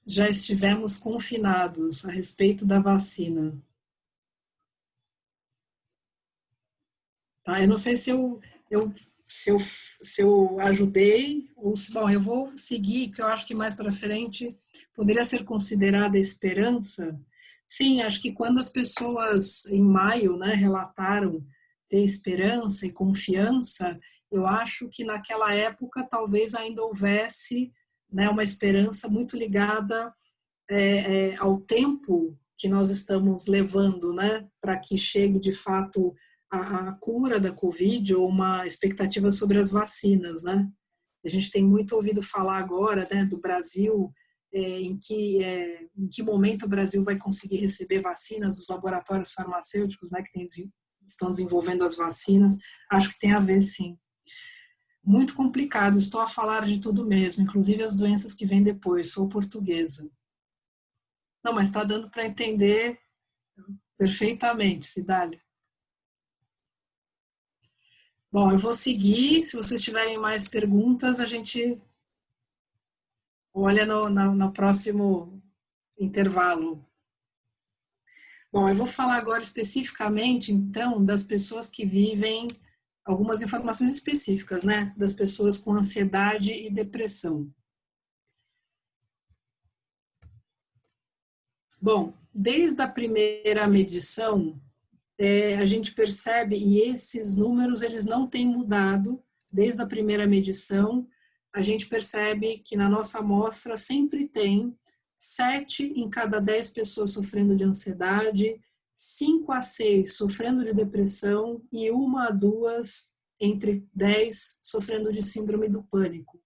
S3: já estivemos confinados a respeito da vacina. Tá? Eu não sei se eu ajudei, ou se, bom, eu vou seguir, que eu acho que mais para frente poderia ser considerada esperança. Sim, acho que quando as pessoas em maio, né, relataram ter esperança e confiança, eu acho que naquela época talvez ainda houvesse, né, uma esperança muito ligada ao tempo que nós estamos levando, né, para que chegue de fato a cura da Covid ou uma expectativa sobre as vacinas, né? A gente tem muito ouvido falar agora, né, do Brasil, em que momento o Brasil vai conseguir receber vacinas dos laboratórios farmacêuticos, né, que estão desenvolvendo as vacinas. Acho que tem a ver, sim. Muito complicado, estou a falar de tudo mesmo, inclusive as doenças que vêm depois. Sou portuguesa. Não, mas está dando para entender perfeitamente, Cidália. Bom, eu vou seguir. Se vocês tiverem mais perguntas, a gente olha no próximo intervalo. Bom, eu vou falar agora especificamente, então, das pessoas que vivem, algumas informações específicas, né? Das pessoas com ansiedade e depressão. Bom, desde a primeira medição, a gente percebe, e esses números eles não têm mudado desde a primeira medição, a gente percebe que na nossa amostra sempre tem 7 em cada 10 pessoas sofrendo de ansiedade, 5 a 6 sofrendo de depressão e 1 a 2 entre 10 sofrendo de síndrome do pânico.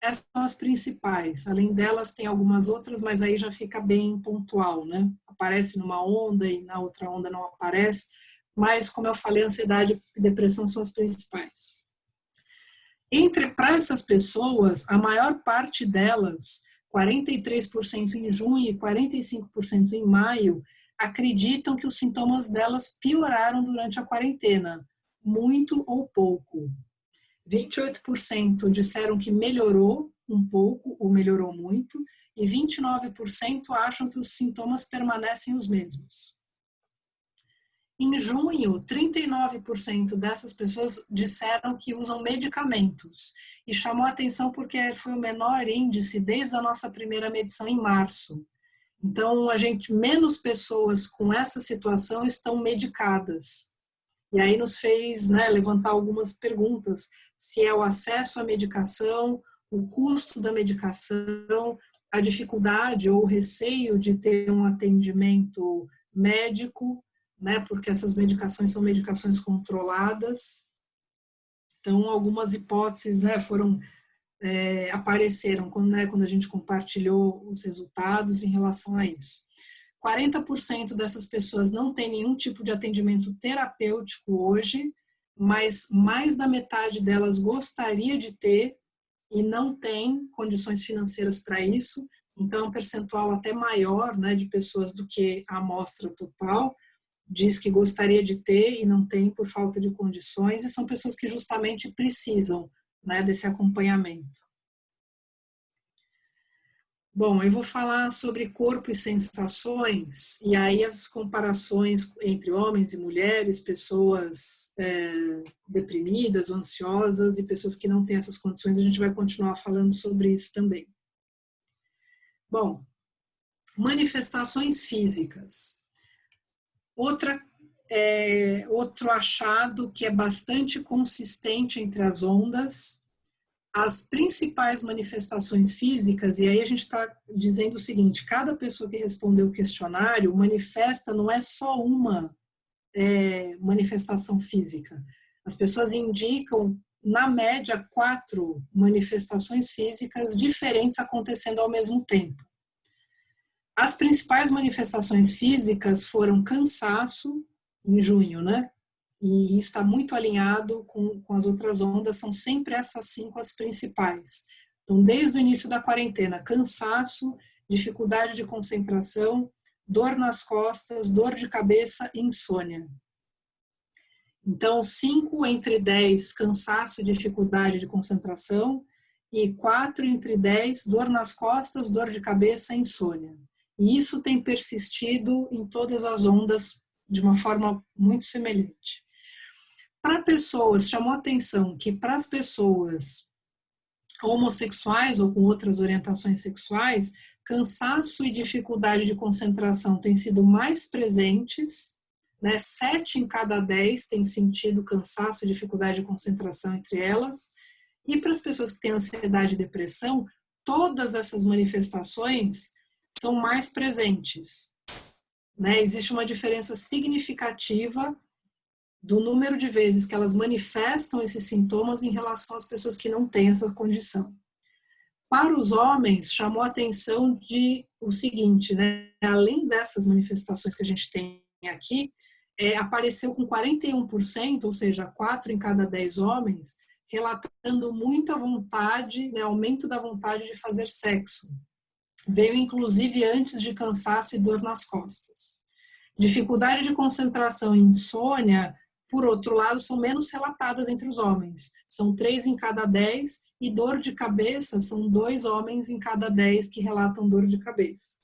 S3: Essas são as principais. Além delas, tem algumas outras, mas aí já fica bem pontual, né? Aparece numa onda e na outra onda não aparece. Mas, como eu falei, ansiedade e depressão são as principais. Para essas pessoas, a maior parte delas, 43% em junho e 45% em maio, acreditam que os sintomas delas pioraram durante a quarentena, muito ou pouco. 28% disseram que melhorou um pouco ou melhorou muito, e 29% acham que os sintomas permanecem os mesmos. Em junho, 39% dessas pessoas disseram que usam medicamentos. E chamou a atenção porque foi o menor índice desde a nossa primeira medição em março. Então, menos pessoas com essa situação estão medicadas. E aí nos fez, né, levantar algumas perguntas, se é o acesso à medicação, o custo da medicação, a dificuldade ou o receio de ter um atendimento médico, né, porque essas medicações são medicações controladas. Então, algumas hipóteses, né, apareceram quando a gente compartilhou os resultados em relação a isso. 40% dessas pessoas não tem nenhum tipo de atendimento terapêutico hoje, mas mais da metade delas gostaria de ter e não tem condições financeiras para isso. Então, é um percentual até maior, né, de pessoas do que a amostra total, diz que gostaria de ter e não tem por falta de condições, e são pessoas que justamente precisam, né, desse acompanhamento. Bom, eu vou falar sobre corpo e sensações, e aí as comparações entre homens e mulheres, pessoas deprimidas, ansiosas e pessoas que não têm essas condições, a gente vai continuar falando sobre isso também. Bom, manifestações físicas. Outro achado que é bastante consistente entre as ondas, as principais manifestações físicas, e aí a gente está dizendo o seguinte, cada pessoa que respondeu o questionário manifesta, não é só uma manifestação física. As pessoas indicam, na média, 4 manifestações físicas diferentes acontecendo ao mesmo tempo. As principais manifestações físicas foram cansaço, em junho, né? E isso está muito alinhado com as outras ondas, são sempre essas 5 as principais. Então, desde o início da quarentena, cansaço, dificuldade de concentração, dor nas costas, dor de cabeça e insônia. Então, 5 entre 10, cansaço e dificuldade de concentração, e 4 entre 10, dor nas costas, dor de cabeça e insônia. E isso tem persistido em todas as ondas de uma forma muito semelhante. Para pessoas, chamou a atenção que para as pessoas homossexuais ou com outras orientações sexuais, cansaço e dificuldade de concentração têm sido mais presentes, né? 7 em cada 10 têm sentido cansaço e dificuldade de concentração entre elas. E para as pessoas que têm ansiedade e depressão, todas essas manifestações são mais presentes, né? Existe uma diferença significativa do número de vezes que elas manifestam esses sintomas em relação às pessoas que não têm essa condição. Para os homens, chamou a atenção de o seguinte, né? Além dessas manifestações que a gente tem aqui, apareceu com 41%, ou seja, 4 em cada 10 homens, relatando muita vontade, né, aumento da vontade de fazer sexo. Veio inclusive antes de cansaço e dor nas costas. Dificuldade de concentração e insônia, por outro lado, são menos relatadas entre os homens. São 3 em cada 10, e dor de cabeça são 2 homens em cada 10 que relatam dor de cabeça.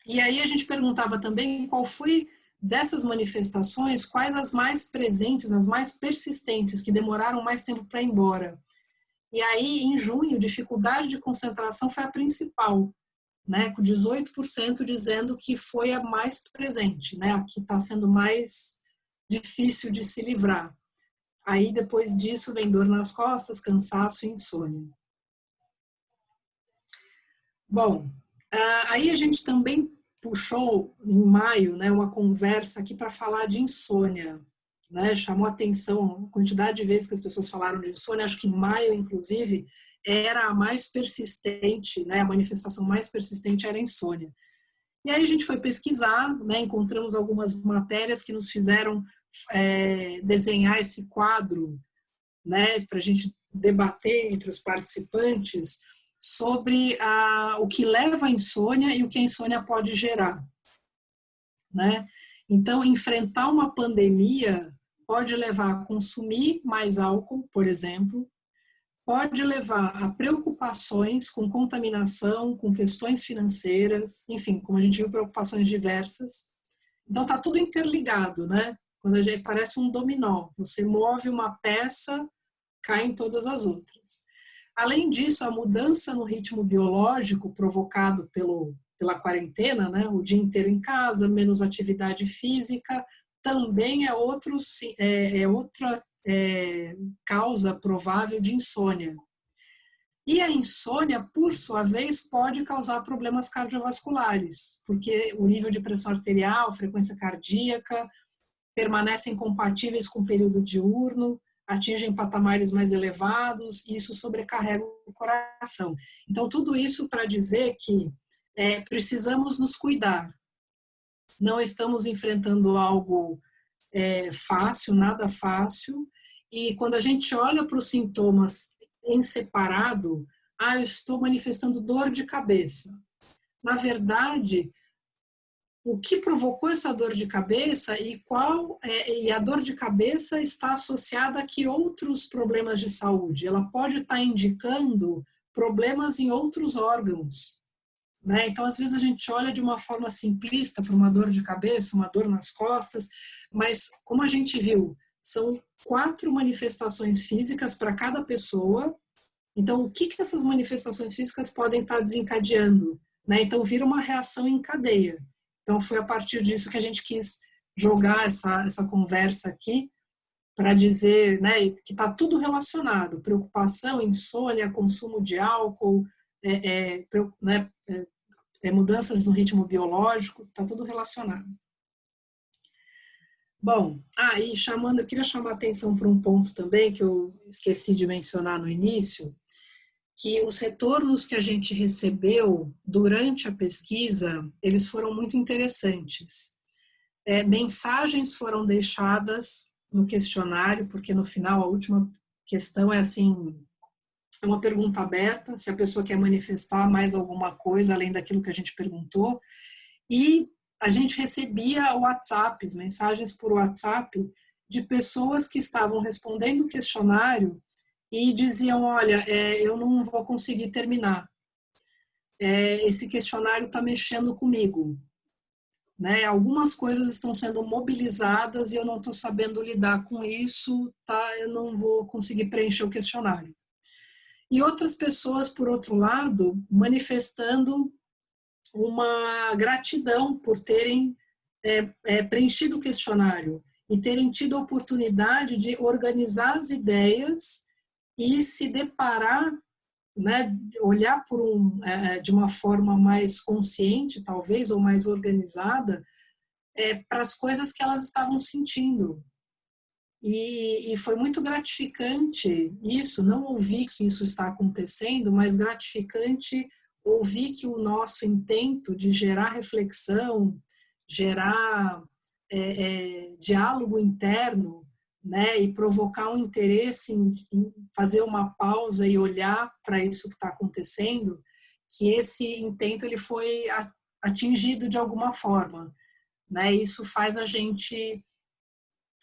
S3: E aí a gente perguntava também qual foi dessas manifestações, quais as mais presentes, as mais persistentes, que demoraram mais tempo para ir embora. E aí, em junho, dificuldade de concentração foi a principal, né, com 18% dizendo que foi a mais presente, né, a que está sendo mais difícil de se livrar. Aí, depois disso, vem dor nas costas, cansaço e insônia. Bom, aí a gente também puxou, em maio, né, uma conversa aqui para falar de insônia, né, chamou a atenção a quantidade de vezes que as pessoas falaram de insônia, acho que em maio, inclusive, era a mais persistente, né, a manifestação mais persistente era a insônia. E aí a gente foi pesquisar, né, encontramos algumas matérias que nos fizeram desenhar esse quadro, né, para a gente debater entre os participantes sobre o que leva à insônia e o que a insônia pode gerar, né? Então, enfrentar uma pandemia pode levar a consumir mais álcool, por exemplo, pode levar a preocupações com contaminação, com questões financeiras, enfim, como a gente viu, preocupações diversas. Então está tudo interligado, né? Quando a gente parece um dominó, você move uma peça, caem todas as outras. Além disso, a mudança no ritmo biológico provocado pela quarentena, né? O dia inteiro em casa, menos atividade física, também é outra causa provável de insônia. E a insônia, por sua vez, pode causar problemas cardiovasculares, porque o nível de pressão arterial, frequência cardíaca, permanecem compatíveis com o período diurno, atingem patamares mais elevados e isso sobrecarrega o coração. Então, tudo isso para dizer que precisamos nos cuidar. Não estamos enfrentando algo fácil, nada fácil, e quando a gente olha para os sintomas em separado, eu estou manifestando dor de cabeça. Na verdade, o que provocou essa dor de cabeça e a dor de cabeça está associada a que outros problemas de saúde? Ela pode estar indicando problemas em outros órgãos, né? Então, às vezes a gente olha de uma forma simplista para uma dor de cabeça, uma dor nas costas, mas como a gente viu, são 4 manifestações físicas para cada pessoa. Então, o que essas manifestações físicas podem estar desencadeando, né? Então, vira uma reação em cadeia. Então, foi a partir disso que a gente quis jogar essa conversa aqui para dizer, né, que está tudo relacionado. Preocupação, insônia, consumo de álcool, mudanças no ritmo biológico, está tudo relacionado. Bom, eu queria chamar a atenção para um ponto também que eu esqueci de mencionar no início, que os retornos que a gente recebeu durante a pesquisa, eles foram muito interessantes. Mensagens foram deixadas no questionário, porque no final a última questão é uma pergunta aberta, se a pessoa quer manifestar mais alguma coisa além daquilo que a gente perguntou, e a gente recebia mensagens por WhatsApp de pessoas que estavam respondendo o questionário e diziam, olha, eu não vou conseguir terminar. Esse questionário está mexendo comigo. Né? Algumas coisas estão sendo mobilizadas e eu não estou sabendo lidar com isso, tá? Eu não vou conseguir preencher o questionário. E outras pessoas, por outro lado, manifestando uma gratidão por terem preenchido o questionário e terem tido a oportunidade de organizar as ideias e se deparar, né, olhar de uma forma mais consciente, talvez, ou mais organizada, para as coisas que elas estavam sentindo. E foi muito gratificante isso, não ouvir que isso está acontecendo, mas gratificante ouvir que o nosso intento de gerar reflexão, gerar diálogo interno, né, e provocar um interesse em fazer uma pausa e olhar para isso que está acontecendo, que esse intento ele foi atingido de alguma forma, né? Isso faz a gente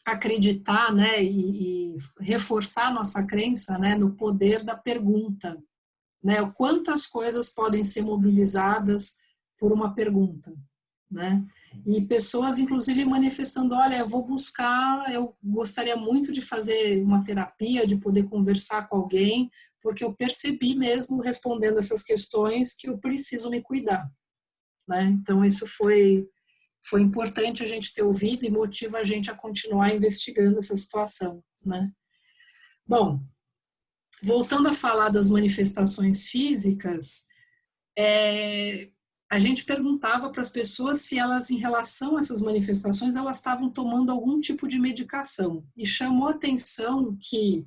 S3: acreditar, né, e reforçar nossa crença, né, no poder da pergunta, né? Quantas coisas podem ser mobilizadas por uma pergunta, né? E pessoas, inclusive, manifestando, olha, eu gostaria muito de fazer uma terapia, de poder conversar com alguém, porque eu percebi mesmo, respondendo essas questões, que eu preciso me cuidar, né? Então, isso foi importante a gente ter ouvido e motiva a gente a continuar investigando essa situação, né? Bom, voltando a falar das manifestações físicas, a gente perguntava para as pessoas se elas, em relação a essas manifestações, elas estavam tomando algum tipo de medicação. E chamou a atenção que,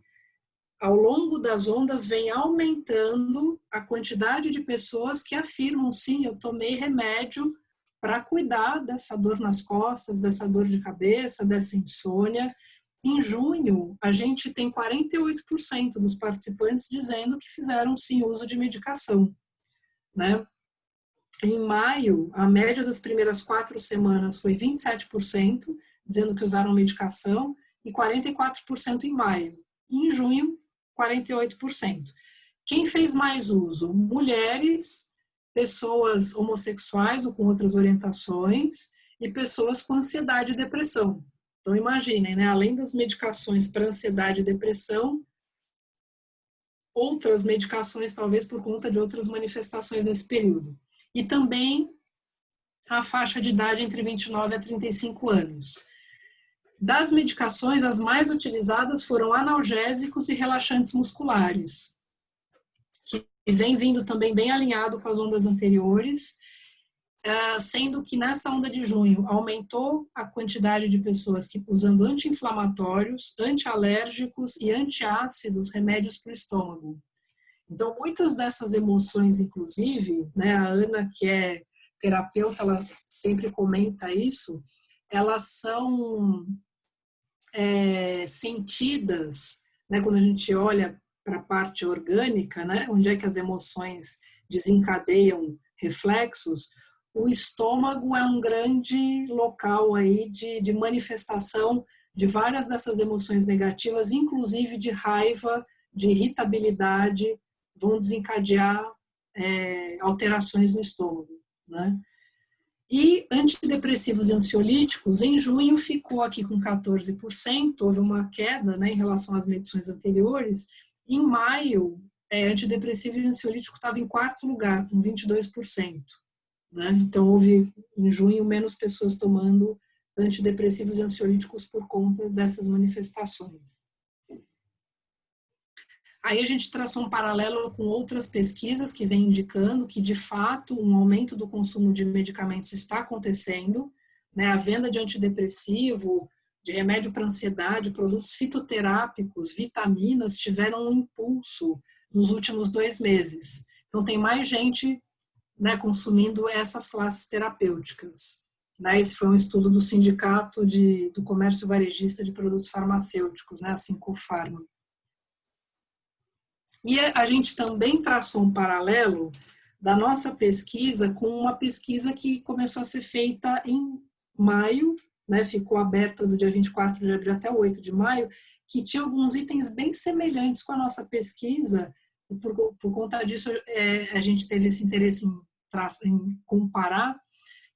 S3: ao longo das ondas, vem aumentando a quantidade de pessoas que afirmam, sim, eu tomei remédio para cuidar dessa dor nas costas, dessa dor de cabeça, dessa insônia. Em junho, a gente tem 48% dos participantes dizendo que fizeram, sim, uso de medicação, né? Em maio, a média das primeiras 4 semanas foi 27%, dizendo que usaram medicação, e 44% em maio. E em junho, 48%. Quem fez mais uso? Mulheres, pessoas homossexuais ou com outras orientações e pessoas com ansiedade e depressão. Então, imaginem, né? Além das medicações para ansiedade e depressão, outras medicações, talvez por conta de outras manifestações nesse período. E também a faixa de idade entre 29 a 35 anos. Das medicações, as mais utilizadas foram analgésicos e relaxantes musculares, que vem vindo também bem alinhado com as ondas anteriores, sendo que nessa onda de junho aumentou a quantidade de pessoas que usando anti-inflamatórios, anti-alérgicos e antiácidos, remédios para o estômago. Então, muitas dessas emoções, inclusive, né, a Ana, que é terapeuta, ela sempre comenta isso, elas são sentidas, né, quando a gente olha para a parte orgânica, né, onde é que as emoções desencadeiam reflexos, o estômago é um grande local aí de manifestação de várias dessas emoções negativas, inclusive de raiva, de irritabilidade, vão desencadear alterações no estômago, né? E antidepressivos e ansiolíticos, em junho ficou aqui com 14%, houve uma queda, né, em relação às medições anteriores. Em maio, antidepressivo e ansiolítico estava em quarto lugar, com 22%. Né? Então, houve, em junho, menos pessoas tomando antidepressivos e ansiolíticos por conta dessas manifestações. Aí a gente traçou um paralelo com outras pesquisas que vêm indicando que, de fato, um aumento do consumo de medicamentos está acontecendo, né? A venda de antidepressivo, de remédio para ansiedade, produtos fitoterápicos, vitaminas, tiveram um impulso nos últimos 2 meses. Então, tem mais gente, né, consumindo essas classes terapêuticas. Né? Esse foi um estudo do Sindicato do Comércio Varejista de Produtos Farmacêuticos, né, a Sincofarma. E a gente também traçou um paralelo da nossa pesquisa com uma pesquisa que começou a ser feita em maio, né, ficou aberta do dia 24 de abril até o 8 de maio, que tinha alguns itens bem semelhantes com a nossa pesquisa, e por conta disso a gente teve esse interesse em comparar,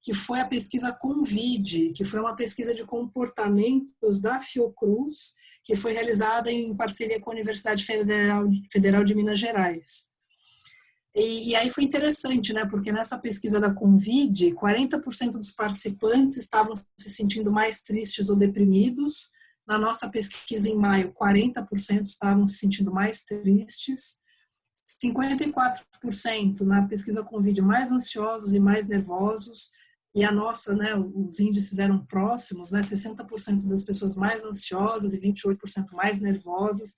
S3: que foi a pesquisa Convide, que foi uma pesquisa de comportamentos da Fiocruz, que foi realizada em parceria com a Universidade Federal de Minas Gerais. E aí foi interessante, né, porque nessa pesquisa da Convide, 40% dos participantes estavam se sentindo mais tristes ou deprimidos. Na nossa pesquisa em maio, 40% estavam se sentindo mais tristes. 54% na pesquisa Convide mais ansiosos e mais nervosos. E a nossa, né, os índices eram próximos, né, 60% das pessoas mais ansiosas e 28% mais nervosas.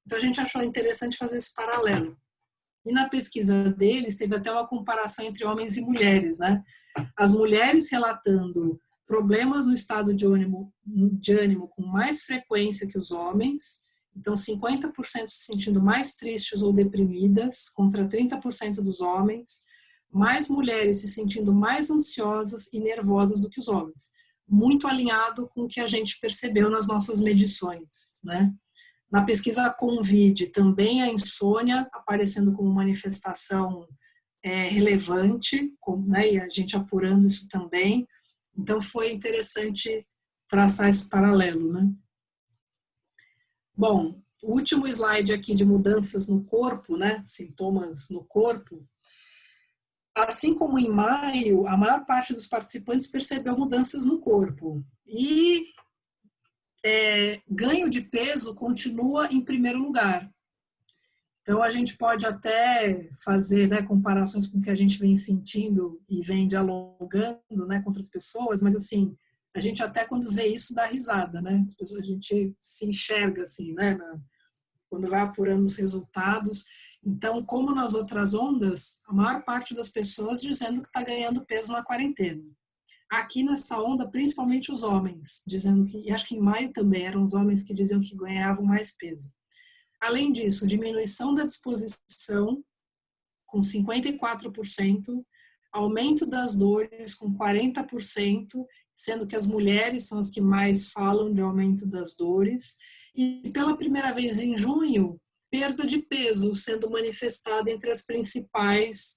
S3: Então, a gente achou interessante fazer esse paralelo. E na pesquisa deles, teve até uma comparação entre homens e mulheres, né? As mulheres relatando problemas no estado de ânimo com mais frequência que os homens. Então, 50% se sentindo mais tristes ou deprimidas, contra 30% dos homens. Mais mulheres se sentindo mais ansiosas e nervosas do que os homens. Muito alinhado com o que a gente percebeu nas nossas medições, né? Na pesquisa Convide, também a insônia aparecendo como manifestação relevante, né? E a gente apurando isso também. Então, foi interessante traçar esse paralelo, né? Bom, o último slide aqui de mudanças no corpo, né? Sintomas no corpo. Assim como em maio, a maior parte dos participantes percebeu mudanças no corpo. E ganho de peso continua em primeiro lugar. Então, a gente pode até fazer, né, comparações com o que a gente vem sentindo e vem dialogando, né, com outras pessoas, mas assim, a gente até quando vê isso dá risada, né? As pessoas, a gente se enxerga assim, né, quando vai apurando os resultados. Então, como nas outras ondas, a maior parte das pessoas dizendo que está ganhando peso na quarentena. Aqui nessa onda, principalmente os homens, dizendo que, e acho que em maio também eram os homens que diziam que ganhavam mais peso. Além disso, diminuição da disposição com 54%, aumento das dores com 40%, sendo que as mulheres são as que mais falam de aumento das dores. E pela primeira vez em junho, perda de peso sendo manifestada entre as principais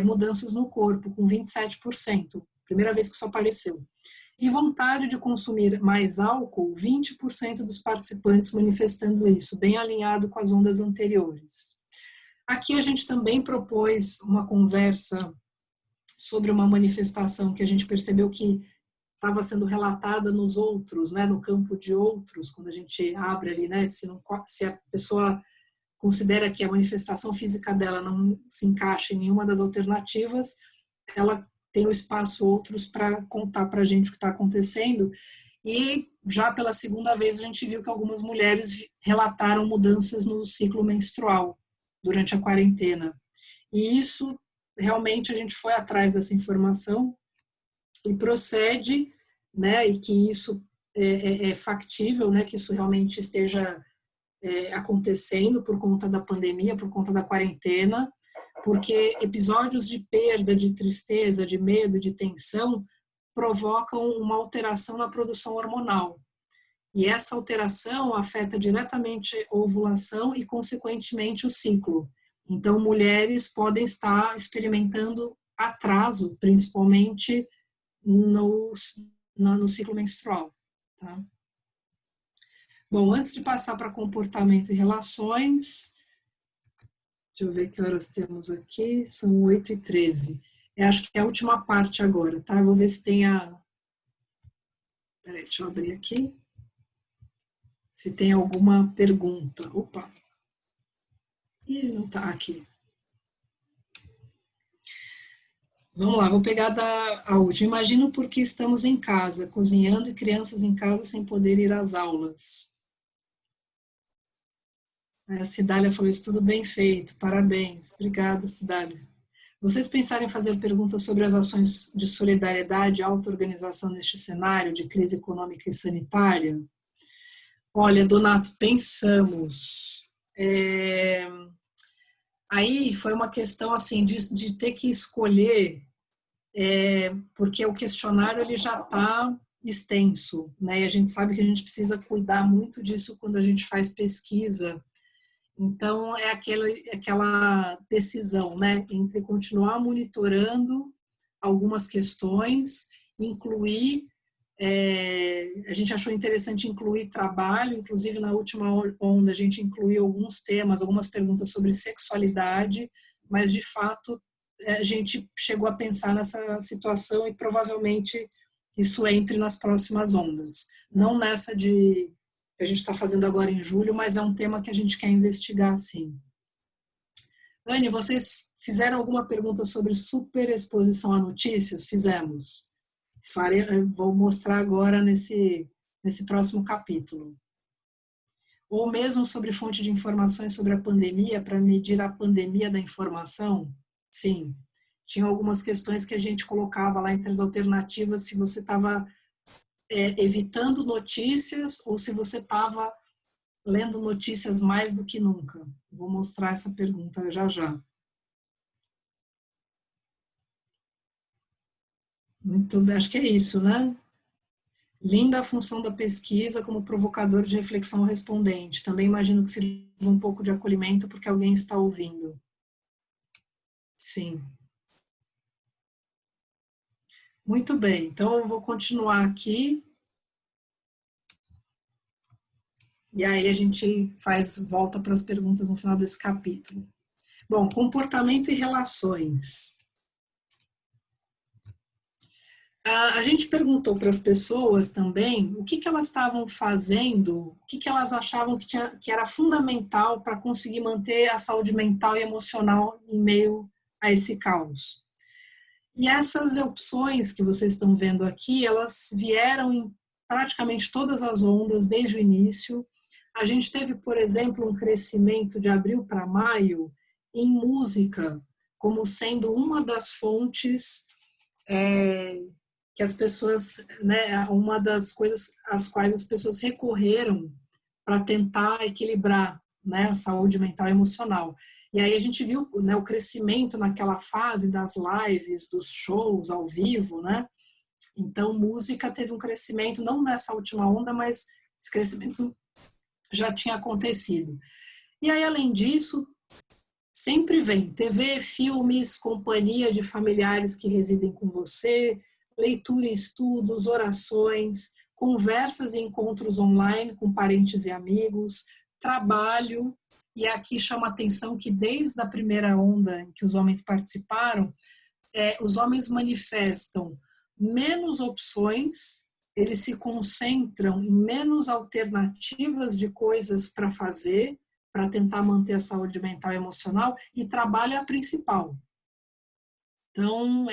S3: mudanças no corpo, com 27%. primeira vez que isso apareceu. E vontade de consumir mais álcool, 20% dos participantes manifestando isso, bem alinhado com as ondas anteriores. Aqui a gente também propôs uma conversa sobre uma manifestação que a gente percebeu que estava sendo relatada nos outros, né, no campo de outros, quando a gente abre ali, né, se a pessoa considera que a manifestação física dela não se encaixa em nenhuma das alternativas, ela tem o espaço outros para contar para a gente o que está acontecendo. E já pela segunda vez a gente viu que algumas mulheres relataram mudanças no ciclo menstrual durante a quarentena. E isso, realmente, a gente foi atrás dessa informação e procede, né, e que isso é factível, né, que isso realmente esteja acontecendo por conta da pandemia, por conta da quarentena, porque episódios de perda, de tristeza, de medo, de tensão provocam uma alteração na produção hormonal. E essa alteração afeta diretamente a ovulação e, consequentemente, o ciclo. Então, mulheres podem estar experimentando atraso, principalmente no ciclo menstrual. Tá? Bom, antes de passar para comportamento e relações, deixa eu ver que horas temos aqui, são 8h13. Eu acho que é a última parte agora, tá? Eu vou ver se tem Peraí, deixa eu abrir aqui. Se tem alguma pergunta. Opa! Ih, não tá aqui. Vamos lá, vou pegar a última. Imagino por que estamos em casa, cozinhando e crianças em casa sem poder ir às aulas. A Cidália falou isso tudo bem feito, parabéns. Obrigada, Cidália. Vocês pensaram em fazer perguntas sobre as ações de solidariedade e auto-organização neste cenário de crise econômica e sanitária? Olha, Donato, pensamos. Aí foi uma questão assim de ter que escolher, porque o questionário ele já está extenso, né? E a gente sabe que a gente precisa cuidar muito disso quando a gente faz pesquisa. Então, é aquela decisão, né, entre continuar monitorando algumas questões, incluir, a gente achou interessante incluir trabalho, inclusive na última onda a gente incluiu alguns temas, algumas perguntas sobre sexualidade, mas de fato a gente chegou a pensar nessa situação e provavelmente isso entre nas próximas ondas. Não nessa que a gente está fazendo agora em julho, mas é um tema que a gente quer investigar, sim. Anne, vocês fizeram alguma pergunta sobre superexposição a notícias? Fizemos. Vou mostrar agora nesse próximo capítulo. Ou mesmo sobre fonte de informações sobre a pandemia, para medir a pandemia da informação? Sim. Tinha algumas questões que a gente colocava lá entre as alternativas, se você estava evitando notícias ou se você estava lendo notícias mais do que nunca. Vou mostrar essa pergunta já já. Muito bem, acho que é isso, né? Linda a função da pesquisa como provocador de reflexão ao respondente. Também imagino que sirva um pouco de acolhimento porque alguém está ouvindo. Sim. Muito bem, então eu vou continuar aqui. E aí a gente volta para as perguntas no final desse capítulo. Bom, comportamento e relações. A gente perguntou para as pessoas também o que elas estavam fazendo, o que elas achavam que era fundamental para conseguir manter a saúde mental e emocional em meio a esse caos. E essas opções que vocês estão vendo aqui, elas vieram em praticamente todas as ondas desde o início. A gente teve, por exemplo, um crescimento de abril para maio em música, como sendo uma das fontes que as pessoas, né, uma das coisas às quais as pessoas recorreram para tentar equilibrar, né, a saúde mental e emocional. E aí a gente viu, né, o crescimento naquela fase das lives, dos shows ao vivo, né? Então, música teve um crescimento, não nessa última onda, mas esse crescimento já tinha acontecido. E aí, além disso, sempre vem TV, filmes, companhia de familiares que residem com você, leitura e estudos, orações, conversas e encontros online com parentes e amigos, trabalho, e aqui chama a atenção que desde a primeira onda em que os homens participaram, os homens manifestam menos opções, eles se concentram em menos alternativas de coisas para fazer, para tentar manter a saúde mental e emocional, e trabalho é a principal. Então,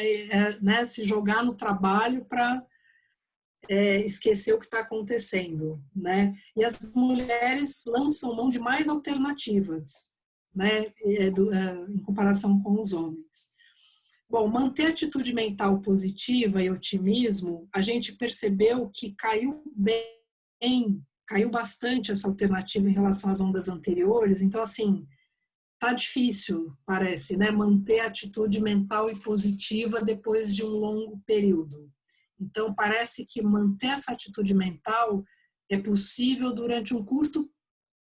S3: né, se jogar no trabalho para esquecer o que está acontecendo, né? E as mulheres lançam mão de mais alternativas, né, em comparação com os homens. Bom, manter atitude mental positiva e otimismo, a gente percebeu que caiu bastante essa alternativa em relação às ondas anteriores. Então, assim, tá difícil, parece, né, manter a atitude mental e positiva depois de um longo período. Então, parece que manter essa atitude mental é possível durante um curto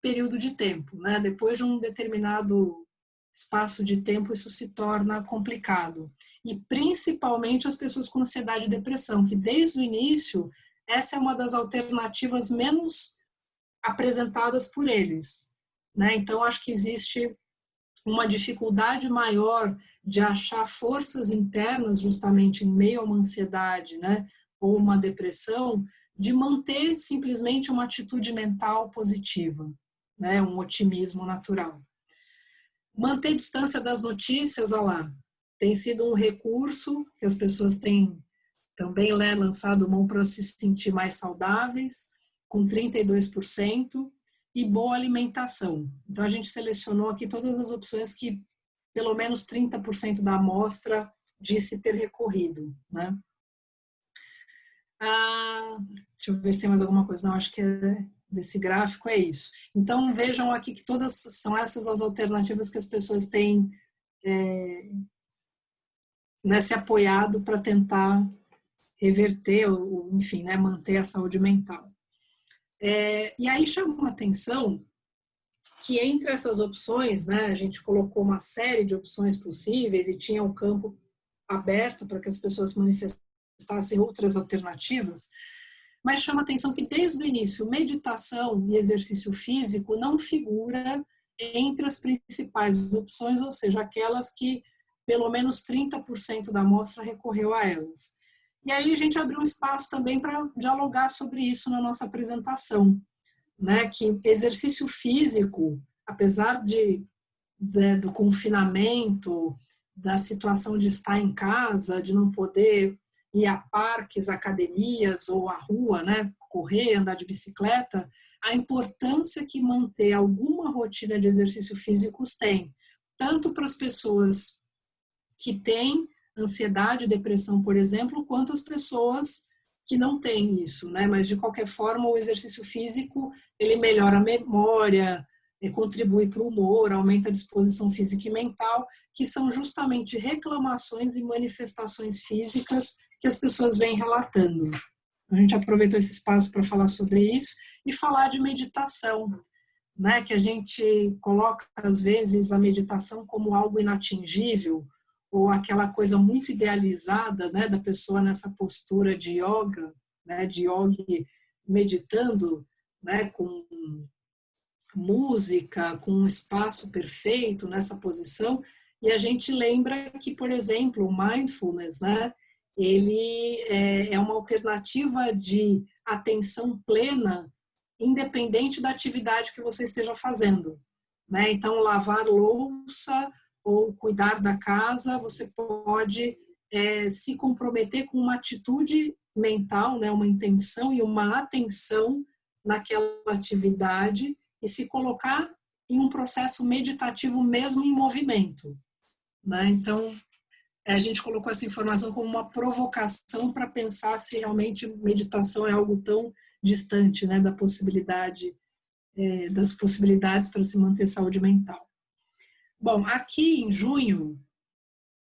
S3: período de tempo, né? Depois de um determinado espaço de tempo, isso se torna complicado. E principalmente as pessoas com ansiedade e depressão, que desde o início, essa é uma das alternativas menos apresentadas por eles, né? Então, acho que existe uma dificuldade maior de achar forças internas, justamente em meio a uma ansiedade, né, ou uma depressão, de manter simplesmente uma atitude mental positiva, né, um otimismo natural. Manter distância das notícias, olha lá, tem sido um recurso que as pessoas têm também lançado mão para se sentir mais saudáveis, com 32%, e boa alimentação. Então, a gente selecionou aqui todas as opções que pelo menos 30% da amostra disse ter recorrido, né? Deixa eu ver se tem mais alguma coisa. Não, acho que desse gráfico é isso. Então, vejam aqui que todas são essas as alternativas que as pessoas têm né, se apoiado para tentar reverter, ou, enfim, né, manter a saúde mental. E aí chama a atenção que entre essas opções, né, a gente colocou uma série de opções possíveis e tinha um campo aberto para que as pessoas manifestassem outras alternativas, mas chama a atenção que desde o início meditação e exercício físico não figura entre as principais opções, ou seja, aquelas que pelo menos 30% da amostra recorreu a elas. E aí a gente abriu um espaço também para dialogar sobre isso na nossa apresentação, né? Que exercício físico, apesar do confinamento, da situação de estar em casa, de não poder ir a parques, academias ou à rua, né? Correr, andar de bicicleta, a importância que manter alguma rotina de exercício físicos tem, tanto para as pessoas que têm ansiedade, depressão, por exemplo, quanto as pessoas que não têm isso, né? Mas de qualquer forma o exercício físico ele melhora a memória, contribui para o humor, aumenta a disposição física e mental, que são justamente reclamações e manifestações físicas que as pessoas vêm relatando. A gente aproveitou esse espaço para falar sobre isso e falar de meditação, né? Que a gente coloca às vezes a meditação como algo inatingível, ou aquela coisa muito idealizada, né, da pessoa nessa postura de yoga, né, de yogi meditando, né, com música, com um espaço perfeito nessa posição, e a gente lembra que, por exemplo, o mindfulness, né, ele é uma alternativa de atenção plena, independente da atividade que você esteja fazendo, né? Então, lavar louça ou cuidar da casa, você pode se comprometer com uma atitude mental, né, uma intenção e uma atenção naquela atividade e se colocar em um processo meditativo mesmo em movimento, né? Então, a gente colocou essa informação como uma provocação para pensar se realmente meditação é algo tão distante, né, da possibilidade, das possibilidades para se manter saúde mental. Bom, aqui em junho,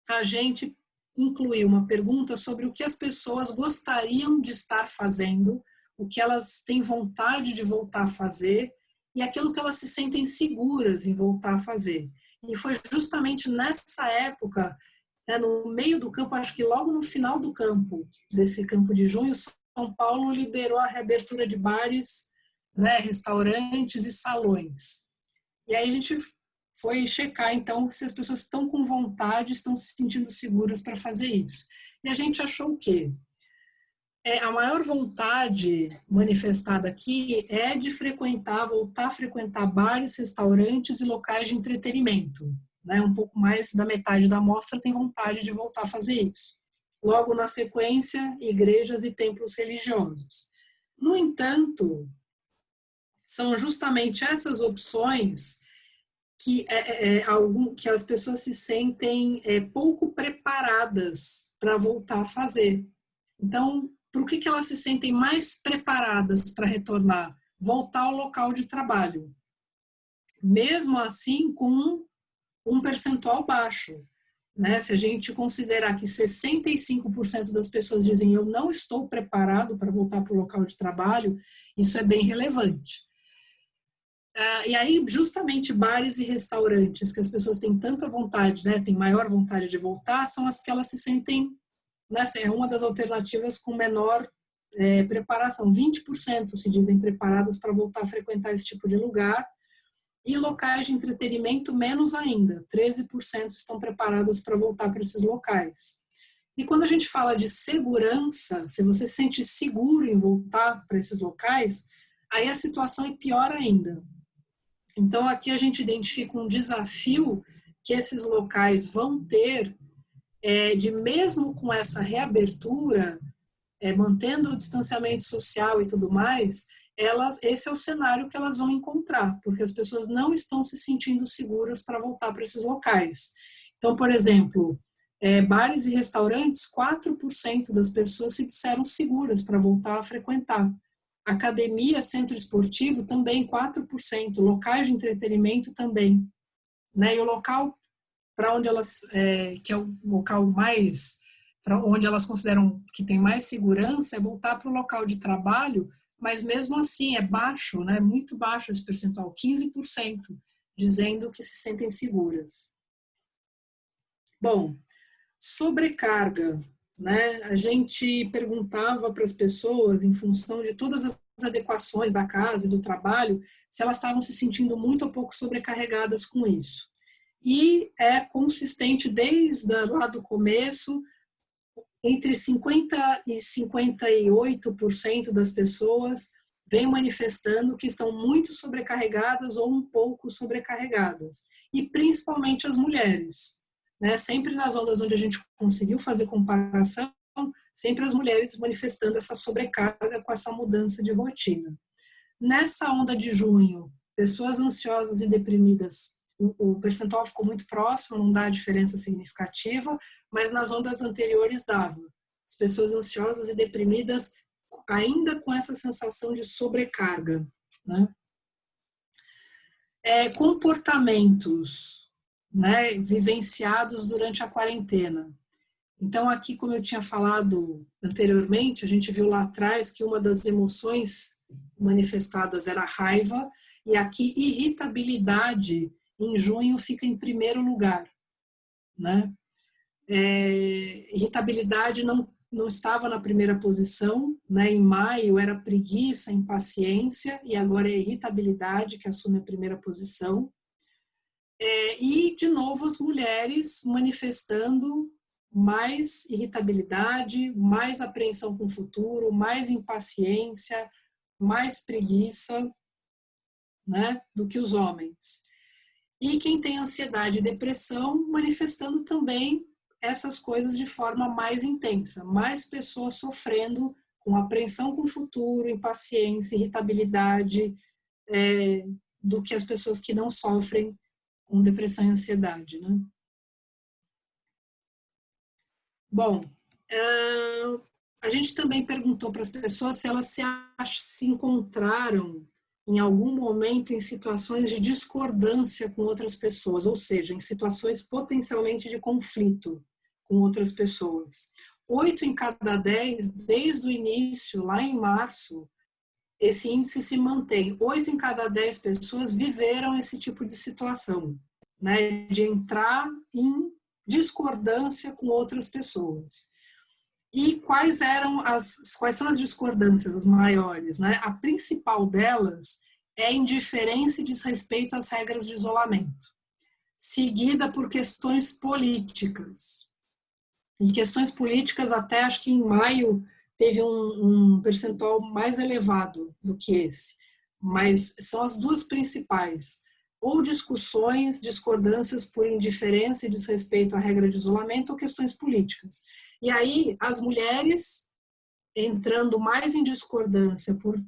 S3: a gente incluiu uma pergunta sobre o que as pessoas gostariam de estar fazendo, o que elas têm vontade de voltar a fazer e aquilo que elas se sentem seguras em voltar a fazer. E foi justamente nessa época né, no meio do campo, acho que logo no final do campo, desse campo de junho, São Paulo liberou a reabertura de bares, né, restaurantes e salões. E aí a gente foi checar, então, se as pessoas estão com vontade, estão se sentindo seguras para fazer isso. E a gente achou o quê? A maior vontade manifestada aqui é de voltar a frequentar bares, restaurantes e locais de entretenimento. Né? Um pouco mais da metade da amostra tem vontade de voltar a fazer isso. Logo na sequência, igrejas e templos religiosos. No entanto, são justamente essas opções que as pessoas se sentem pouco preparadas para voltar a fazer. Então, para o que elas se sentem mais preparadas para retornar? Voltar ao local de trabalho. Mesmo assim, com um percentual baixo. Né? Se a gente considerar que 65% das pessoas dizem eu não estou preparado para voltar para o local de trabalho, isso é bem relevante. E aí, justamente bares e restaurantes que as pessoas têm tanta vontade, né, têm maior vontade de voltar, são as que elas se sentem, né, é uma das alternativas com menor preparação. 20% se dizem preparadas para voltar a frequentar esse tipo de lugar, e locais de entretenimento menos ainda, 13% estão preparadas para voltar para esses locais. E quando a gente fala de segurança, se você se sente seguro em voltar para esses locais, aí a situação é pior ainda. Então aqui a gente identifica um desafio que esses locais vão ter de mesmo com essa reabertura, mantendo o distanciamento social e tudo mais, esse é o cenário que elas vão encontrar, porque as pessoas não estão se sentindo seguras para voltar para esses locais. Então, por exemplo, bares e restaurantes, 4% das pessoas se disseram seguras para voltar a frequentar. Academia, centro esportivo, também 4%. Locais de entretenimento também. Né? E o local para onde elas, que é o local mais, para onde elas consideram que tem mais segurança, é voltar para o local de trabalho, mas mesmo assim é baixo, né? Muito baixo esse percentual, 15%, dizendo que se sentem seguras. Bom, sobrecarga, né? A gente perguntava para as pessoas, em função de todas as adequações da casa e do trabalho, se elas estavam se sentindo muito ou pouco sobrecarregadas com isso. E é consistente desde lá do começo, entre 50% e 58% das pessoas vêm manifestando que estão muito sobrecarregadas ou um pouco sobrecarregadas. E principalmente as mulheres. Né? Sempre nas ondas onde a gente conseguiu fazer comparação, sempre as mulheres manifestando essa sobrecarga com essa mudança de rotina. Nessa onda de junho, pessoas ansiosas e deprimidas, o percentual ficou muito próximo, não dá diferença significativa, mas nas ondas anteriores dava. As pessoas ansiosas e deprimidas ainda com essa sensação de sobrecarga. Né? Comportamentos, né, vivenciados durante a quarentena. Então aqui, como eu tinha falado anteriormente, a gente viu lá atrás que uma das emoções manifestadas era a raiva, e aqui irritabilidade em junho fica em primeiro lugar. Né? Irritabilidade não estava na primeira posição, né? Em maio era preguiça, impaciência, e agora é irritabilidade que assume a primeira posição. E, de novo, as mulheres manifestando mais irritabilidade, mais apreensão com o futuro, mais impaciência, mais preguiça, né, do que os homens. E quem tem ansiedade e depressão manifestando também essas coisas de forma mais intensa, mais pessoas sofrendo com apreensão com o futuro, impaciência, irritabilidade, do que as pessoas que não sofrem com depressão e ansiedade. Né? Bom, a gente também perguntou para as pessoas se elas se encontraram em algum momento em situações de discordância com outras pessoas, ou seja, em situações potencialmente de conflito com outras pessoas. 8 em cada 10, desde o início, lá em março, esse índice se mantém. 8 em cada 10 pessoas viveram esse tipo de situação, né, de entrar em discordância com outras pessoas. E quais são as discordâncias as maiores, né? A principal delas é indiferença e desrespeito às regras de isolamento, seguida por questões políticas. Em questões políticas, até acho que em maio teve um percentual mais elevado do que esse, mas são as duas principais, ou discussões, discordâncias por indiferença e desrespeito à regra de isolamento, ou questões políticas. E aí, as mulheres entrando mais em discordância por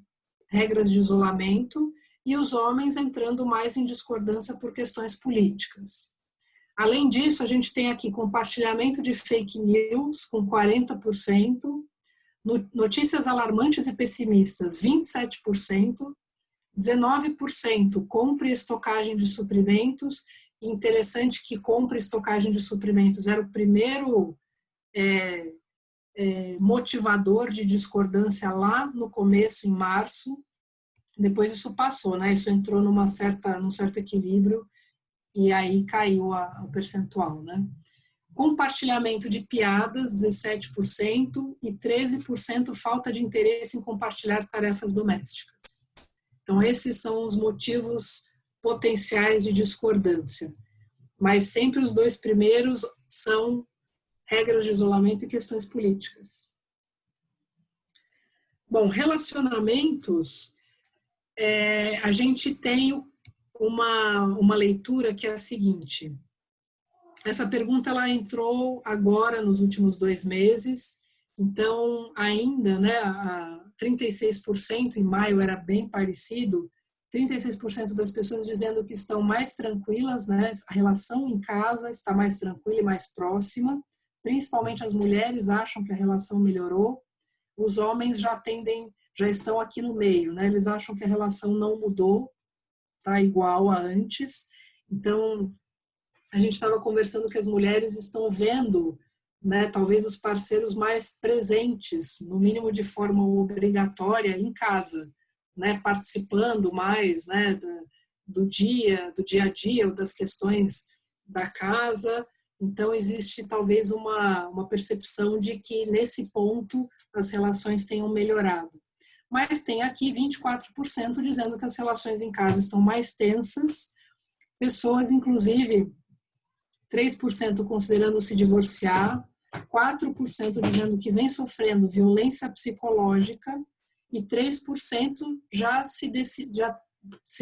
S3: regras de isolamento e os homens entrando mais em discordância por questões políticas. Além disso, a gente tem aqui compartilhamento de fake news com 40%, notícias alarmantes e pessimistas, 27%, 19% compra e estocagem de suprimentos. Interessante que compra e estocagem de suprimentos era o primeiro motivador de discordância lá no começo, em março. Depois isso passou, né? Isso entrou num certo equilíbrio e aí caiu o percentual, né? Compartilhamento de piadas, 17%, e 13% falta de interesse em compartilhar tarefas domésticas. Então, esses são os motivos potenciais de discordância. Mas sempre os dois primeiros são regras de isolamento e questões políticas. Bom, relacionamentos, a gente tem uma leitura que é a seguinte. Essa pergunta ela entrou agora nos últimos 2 meses, então ainda, né, 36% em maio era bem parecido, 36% das pessoas dizendo que estão mais tranquilas, né, a relação em casa está mais tranquila e mais próxima, principalmente as mulheres acham que a relação melhorou, os homens já estão aqui no meio, né, eles acham que a relação não mudou, está igual a antes, então a gente estava conversando que as mulheres estão vendo, né, talvez os parceiros mais presentes, no mínimo de forma obrigatória, em casa, né, participando mais, né, do dia a dia, ou das questões da casa. Então, existe talvez uma percepção de que, nesse ponto, as relações tenham melhorado. Mas tem aqui 24% dizendo que as relações em casa estão mais tensas, pessoas, inclusive, 3% considerando se divorciar, 4% dizendo que vem sofrendo violência psicológica e 3% já se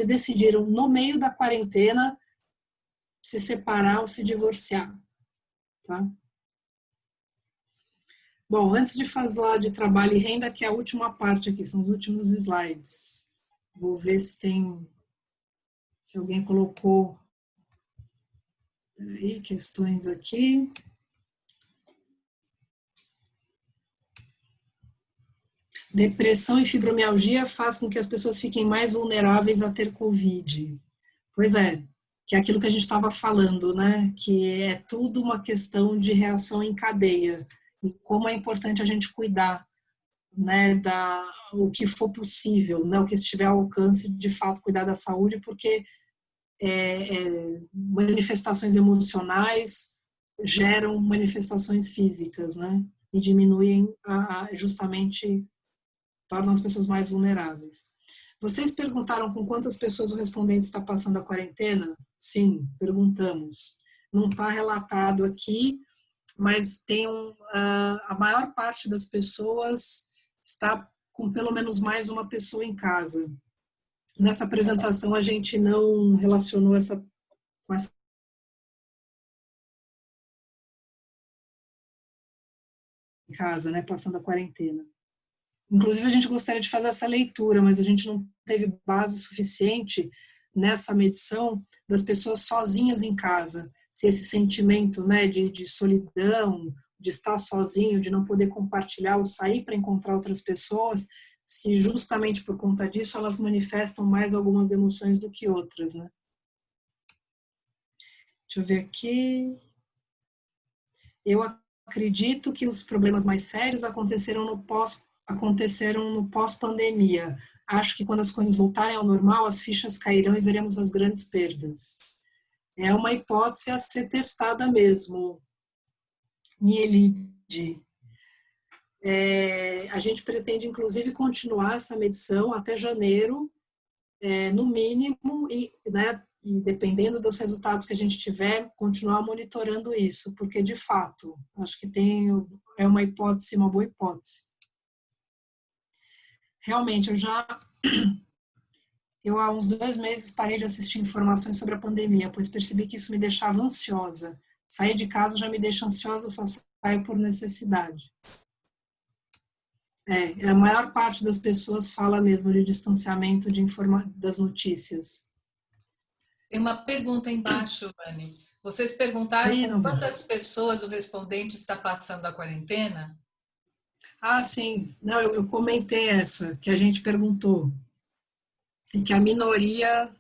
S3: decidiram no meio da quarentena se separar ou se divorciar. Tá? Bom, antes de falar de trabalho e renda, que é a última parte aqui, são os últimos slides. Vou ver se alguém colocou questões aqui. Depressão e fibromialgia faz com que as pessoas fiquem mais vulneráveis a ter Covid. Pois é, que é aquilo que a gente estava falando, né? Que é tudo uma questão de reação em cadeia. E como é importante a gente cuidar, né, o que for possível, né, o que estiver ao alcance, de fato, cuidar da saúde, porque manifestações emocionais geram manifestações físicas, né? E diminuem justamente, tornam as pessoas mais vulneráveis. Vocês perguntaram com quantas pessoas o respondente está passando a quarentena? Sim, perguntamos. Não está relatado aqui, mas tem a maior parte das pessoas está com pelo menos mais uma pessoa em casa. Nessa apresentação a gente não relacionou com essa em casa, né, passando a quarentena. Inclusive a gente gostaria de fazer essa leitura, mas a gente não teve base suficiente nessa medição das pessoas sozinhas em casa. Se esse sentimento, né, de solidão, de estar sozinho, de não poder compartilhar ou sair para encontrar outras pessoas, se justamente por conta disso elas manifestam mais algumas emoções do que outras, né? Deixa eu ver aqui. Eu acredito que os problemas mais sérios aconteceram no pós-pandemia. Acho que quando as coisas voltarem ao normal, as fichas cairão e veremos as grandes perdas. É uma hipótese a ser testada mesmo. Mielide. A gente pretende, inclusive, continuar essa medição até janeiro, no mínimo, né, e dependendo dos resultados que a gente tiver, continuar monitorando isso, porque, de fato, acho que é uma hipótese, uma boa hipótese. Realmente, eu há uns 2 meses parei de assistir informações sobre a pandemia, pois percebi que isso me deixava ansiosa. Sair de casa já me deixa ansiosa, eu só saio por necessidade. A maior parte das pessoas fala mesmo de distanciamento das notícias.
S2: Tem uma pergunta embaixo, Anne. Vocês perguntaram com quantas pessoas o respondente está passando a quarentena?
S3: Ah, sim. Não, eu comentei essa, que a gente perguntou. E que a minoria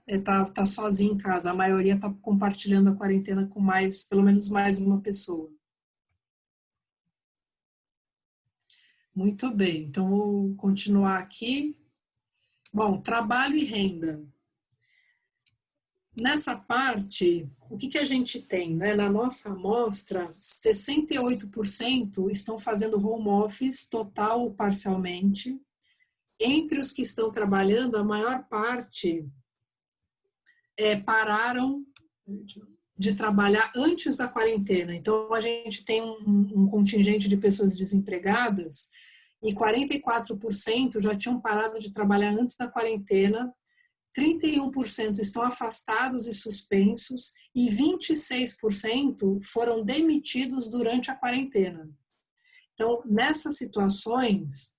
S3: tá sozinha em casa, a maioria está compartilhando a quarentena com pelo menos mais uma pessoa. Muito bem, então vou continuar aqui. Bom, trabalho e renda. Nessa parte, o que a gente tem? Né? Na nossa amostra, 68% estão fazendo home office, total ou parcialmente. Entre os que estão trabalhando, a maior parte pararam de trabalhar antes da quarentena. Então, a gente tem um contingente de pessoas desempregadas e 44% já tinham parado de trabalhar antes da quarentena, 31% estão afastados e suspensos e 26% foram demitidos durante a quarentena. Então, nessas situações,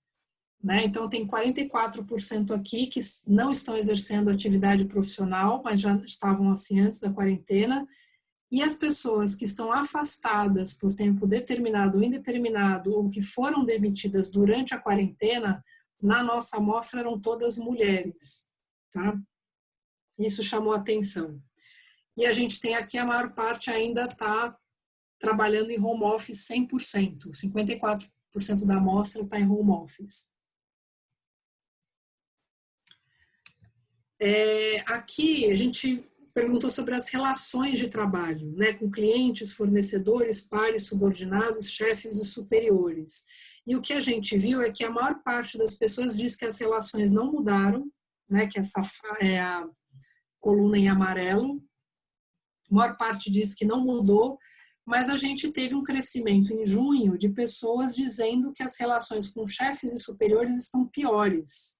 S3: né, então tem 44% aqui que não estão exercendo atividade profissional, mas já estavam assim antes da quarentena, e as pessoas que estão afastadas por tempo determinado ou indeterminado ou que foram demitidas durante a quarentena, na nossa amostra eram todas mulheres. Tá? Isso chamou atenção. E a gente tem aqui a maior parte ainda está trabalhando em home office 100%. 54% da amostra está em home office. Aqui a gente perguntou sobre as relações de trabalho, né, com clientes, fornecedores, pares, subordinados, chefes e superiores. E o que a gente viu é que a maior parte das pessoas diz que as relações não mudaram, né, que essa é a coluna em amarelo. A maior parte diz que não mudou, mas a gente teve um crescimento em junho de pessoas dizendo que as relações com chefes e superiores estão piores.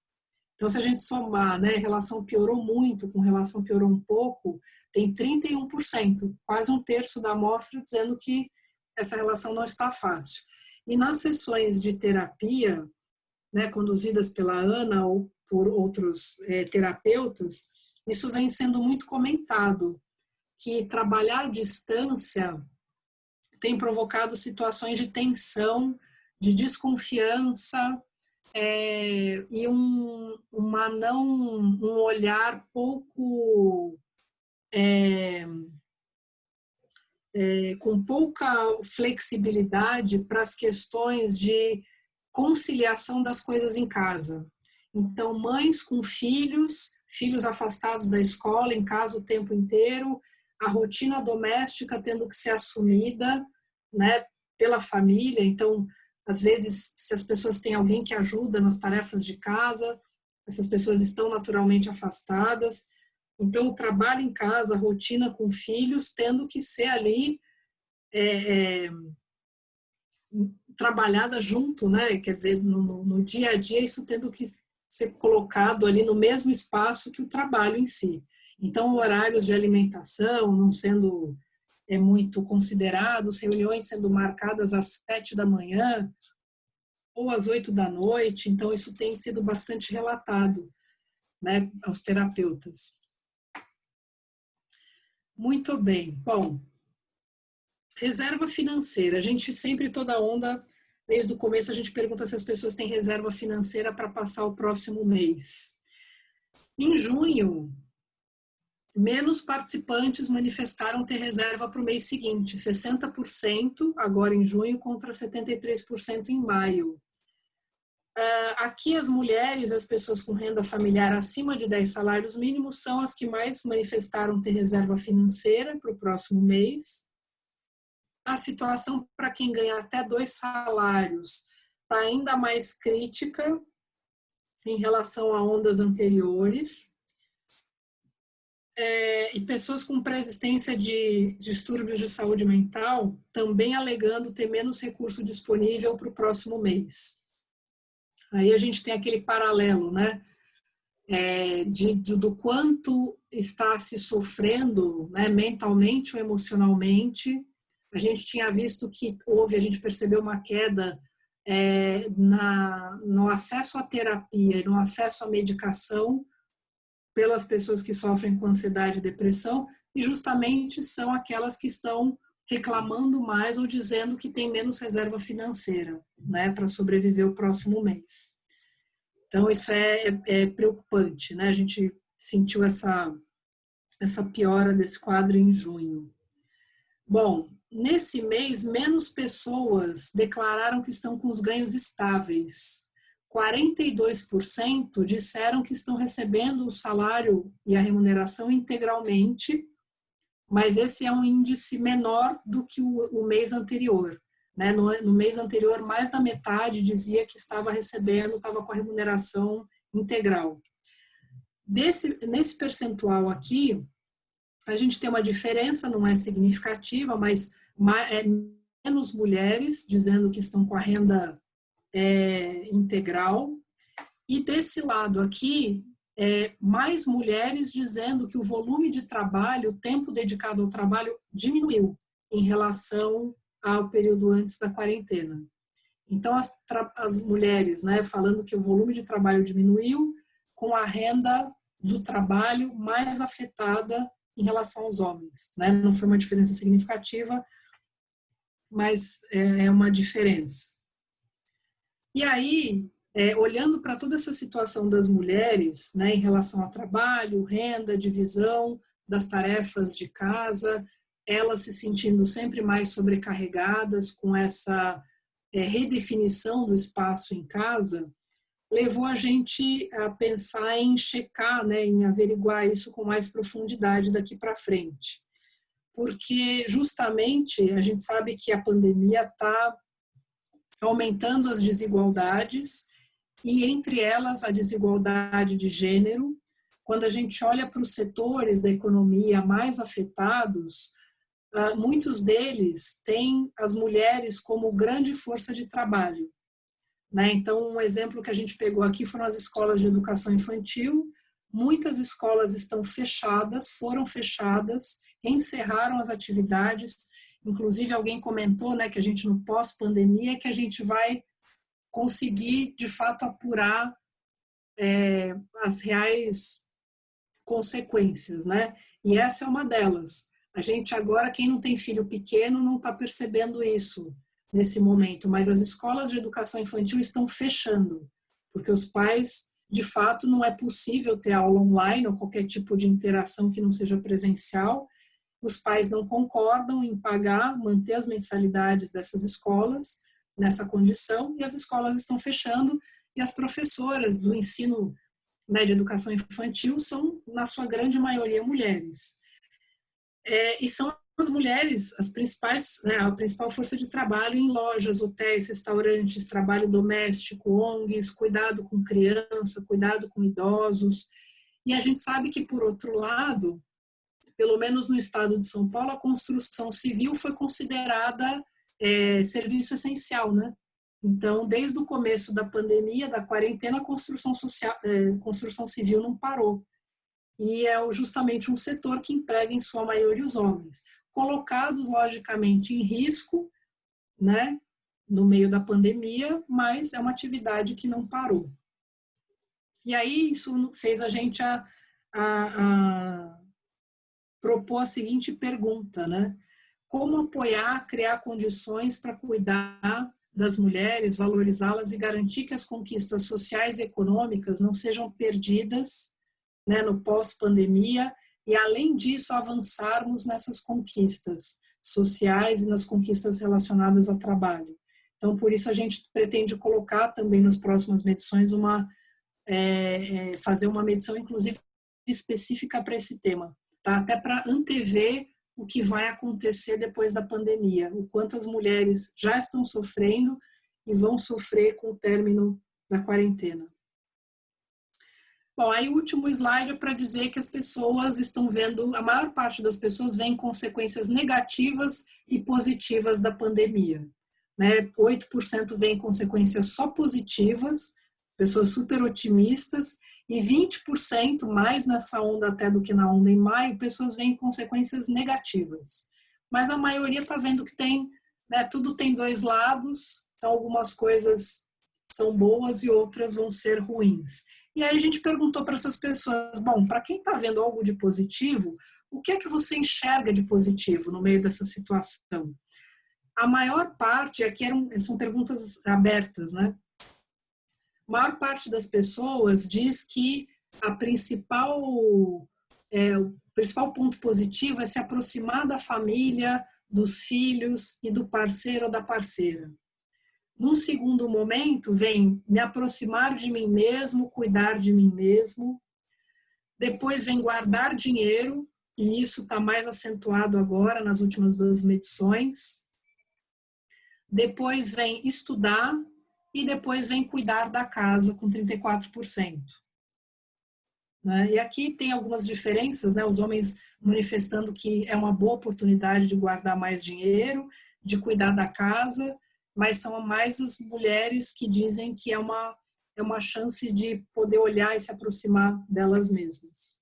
S3: Então, se a gente somar, né, relação piorou muito, com relação piorou um pouco, tem 31%, quase 1/3 da amostra dizendo que essa relação não está fácil. E nas sessões de terapia, né, conduzidas pela Ana ou por outros terapeutas, isso vem sendo muito comentado, que trabalhar à distância tem provocado situações de tensão, de desconfiança, e um olhar pouco com pouca flexibilidade para as questões de conciliação das coisas em casa. Então, mães com filhos afastados da escola, em casa o tempo inteiro, a rotina doméstica tendo que ser assumida, né, pela família. Então, às vezes, se as pessoas têm alguém que ajuda nas tarefas de casa, essas pessoas estão naturalmente afastadas. Então, o trabalho em casa, a rotina com filhos, tendo que ser ali trabalhada junto, né? Quer dizer, no dia a dia, isso tendo que ser colocado ali no mesmo espaço que o trabalho em si. Então, horários de alimentação não sendo muito considerados, reuniões sendo marcadas às 7 da manhã ou às 8 da noite. Então, isso tem sido bastante relatado, né, aos terapeutas. Muito bem. Bom, reserva financeira. A gente sempre, toda onda, desde o começo, a gente pergunta se as pessoas têm reserva financeira para passar o próximo mês. Em junho, menos participantes manifestaram ter reserva para o mês seguinte, 60% agora em junho contra 73% em maio. Aqui as mulheres, as pessoas com renda familiar acima de 10 salários mínimos são as que mais manifestaram ter reserva financeira para o próximo mês. A situação para quem ganha até 2 salários está ainda mais crítica em relação a ondas anteriores. E pessoas com pré-existência de distúrbios de saúde mental também alegando ter menos recurso disponível para o próximo mês. Aí a gente tem aquele paralelo, né, do quanto está se sofrendo, né, mentalmente ou emocionalmente. A gente tinha visto que a gente percebeu uma queda no acesso à terapia e no acesso à medicação pelas pessoas que sofrem com ansiedade e depressão, e justamente são aquelas que estão reclamando mais ou dizendo que tem menos reserva financeira, né, para sobreviver o próximo mês. Então, isso é preocupante, né? A gente sentiu essa piora desse quadro em junho. Bom, nesse mês, menos pessoas declararam que estão com os ganhos estáveis. 42% disseram que estão recebendo o salário e a remuneração integralmente, mas esse é um índice menor do que o mês anterior. Né? No mês anterior, mais da metade dizia que estava recebendo, estava com a remuneração integral. Nesse percentual aqui, a gente tem uma diferença, não é significativa, mas menos mulheres dizendo que estão com a renda integral, e desse lado aqui, mais mulheres dizendo que o volume de trabalho, o tempo dedicado ao trabalho diminuiu em relação ao período antes da quarentena. Então, as mulheres, né, falando que o volume de trabalho diminuiu, com a renda do trabalho mais afetada em relação aos homens. Né? Não foi uma diferença significativa, mas é uma diferença. E aí, olhando para toda essa situação das mulheres, né, em relação ao trabalho, renda, divisão das tarefas de casa, elas se sentindo sempre mais sobrecarregadas com essa redefinição do espaço em casa, levou a gente a pensar em checar, né, em averiguar isso com mais profundidade daqui para frente. Porque justamente a gente sabe que a pandemia está aumentando as desigualdades, e entre elas a desigualdade de gênero. Quando a gente olha para os setores da economia mais afetados, muitos deles têm as mulheres como grande força de trabalho. Né? Então, um exemplo que a gente pegou aqui foram as escolas de educação infantil. Muitas escolas estão fechadas, foram fechadas, encerraram as atividades. Inclusive, alguém comentou, né, que a gente no pós-pandemia que a gente vai conseguir, de fato, apurar as reais consequências, né? E essa é uma delas. A gente agora, quem não tem filho pequeno, não está percebendo isso nesse momento, mas as escolas de educação infantil estão fechando, porque os pais, de fato, não é possível ter aula online ou qualquer tipo de interação que não seja presencial. Os pais não concordam em manter as mensalidades dessas escolas nessa condição, e as escolas estão fechando, e as professoras do ensino, né, de educação infantil são, na sua grande maioria, mulheres. E são as mulheres as principais, né, a principal força de trabalho em lojas, hotéis, restaurantes, trabalho doméstico, ONGs, cuidado com criança, cuidado com idosos. E a gente sabe que, por outro lado, pelo menos no estado de São Paulo, a construção civil foi considerada serviço essencial, né? Então, desde o começo da pandemia, da quarentena, a construção civil não parou. E é justamente um setor que emprega em sua maioria os homens, colocados, logicamente, em risco, né, no meio da pandemia, mas é uma atividade que não parou. E aí isso fez a gente propor a seguinte pergunta, né? Como apoiar, criar condições para cuidar das mulheres, valorizá-las e garantir que as conquistas sociais e econômicas não sejam perdidas, né, no pós-pandemia, e além disso avançarmos nessas conquistas sociais e nas conquistas relacionadas ao trabalho. Então, por isso a gente pretende colocar também nas próximas medições fazer uma medição, inclusive, específica para esse tema, tá? Até para antever o que vai acontecer depois da pandemia, o quanto as mulheres já estão sofrendo e vão sofrer com o término da quarentena. Bom, aí o último slide é para dizer que as pessoas estão vendo, a maior parte das pessoas vê consequências negativas e positivas da pandemia, né? 8% vêem consequências só positivas, pessoas super otimistas, e 20%, mais nessa onda até do que na onda em maio, pessoas veem consequências negativas. Mas a maioria está vendo que tem, né, tudo tem dois lados, então algumas coisas são boas e outras vão ser ruins. E aí a gente perguntou para essas pessoas, bom, para quem está vendo algo de positivo, o que é que você enxerga de positivo no meio dessa situação? A maior parte, aqui são perguntas abertas, né? A maior parte das pessoas diz que o principal ponto positivo é se aproximar da família, dos filhos e do parceiro ou da parceira. Num segundo momento, vem me aproximar de mim mesmo, cuidar de mim mesmo. Depois vem guardar dinheiro, e isso está mais acentuado agora nas últimas 2 medições. Depois vem estudar e depois vem cuidar da casa, com 34%. Né? E aqui tem algumas diferenças, né? Os homens manifestando que é uma boa oportunidade de guardar mais dinheiro, de cuidar da casa, mas são mais as mulheres que dizem que é uma chance de poder olhar e se aproximar delas mesmas.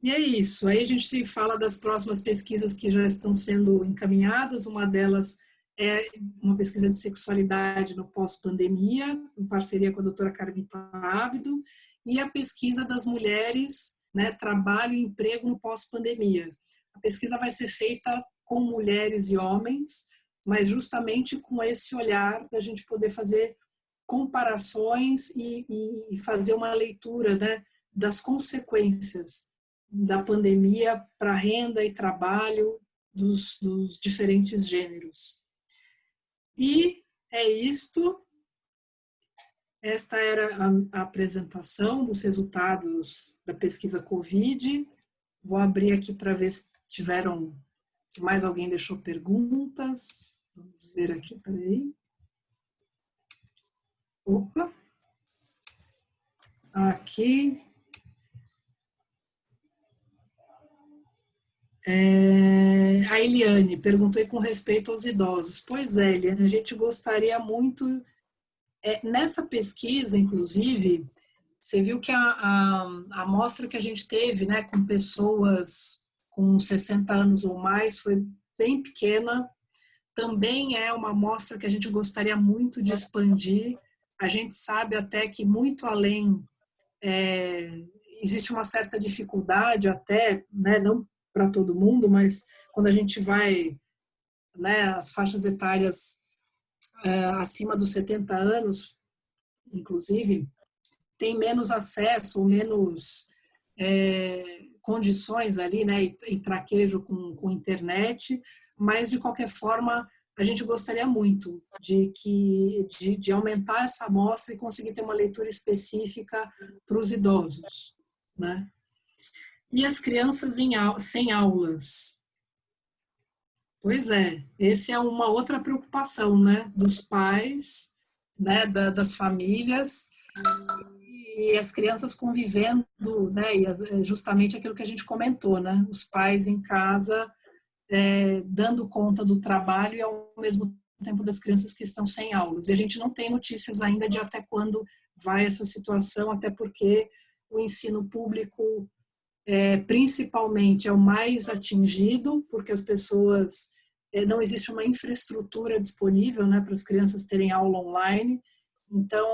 S3: E é isso, aí a gente fala das próximas pesquisas que já estão sendo encaminhadas, uma delas é uma pesquisa de sexualidade no pós-pandemia, em parceria com a doutora Carmita Ábido, e a pesquisa das mulheres, né, trabalho e emprego no pós-pandemia. A pesquisa vai ser feita com mulheres e homens, mas justamente com esse olhar da gente poder fazer comparações e fazer uma leitura, né, das consequências da pandemia para renda e trabalho dos diferentes gêneros. E é isto. Esta era a apresentação dos resultados da pesquisa COVID. Vou abrir aqui para ver se mais alguém deixou perguntas. Vamos ver aqui, peraí. Opa. Aqui. A Eliane perguntou com respeito aos idosos. Pois é, Eliane, a gente gostaria muito... nessa pesquisa, inclusive, você viu que a amostra que a gente teve, né, com pessoas com 60 anos ou mais foi bem pequena. Também é uma amostra que a gente gostaria muito de expandir. A gente sabe até que muito além existe uma certa dificuldade até, né, não para todo mundo, mas quando a gente vai, né, as faixas etárias acima dos 70 anos, inclusive, tem menos acesso ou menos condições ali, né, e traquejo com internet, mas de qualquer forma a gente gostaria muito de aumentar essa amostra e conseguir ter uma leitura específica para os idosos, né? E as crianças sem aulas? Pois é, essa é uma outra preocupação, né, dos pais, né, das famílias, e as crianças convivendo, né, e justamente aquilo que a gente comentou, né, os pais em casa dando conta do trabalho e ao mesmo tempo das crianças que estão sem aulas. E a gente não tem notícias ainda de até quando vai essa situação, até porque o ensino público principalmente é o mais atingido, porque as pessoas, não existe uma infraestrutura disponível, né, para as crianças terem aula online. Então,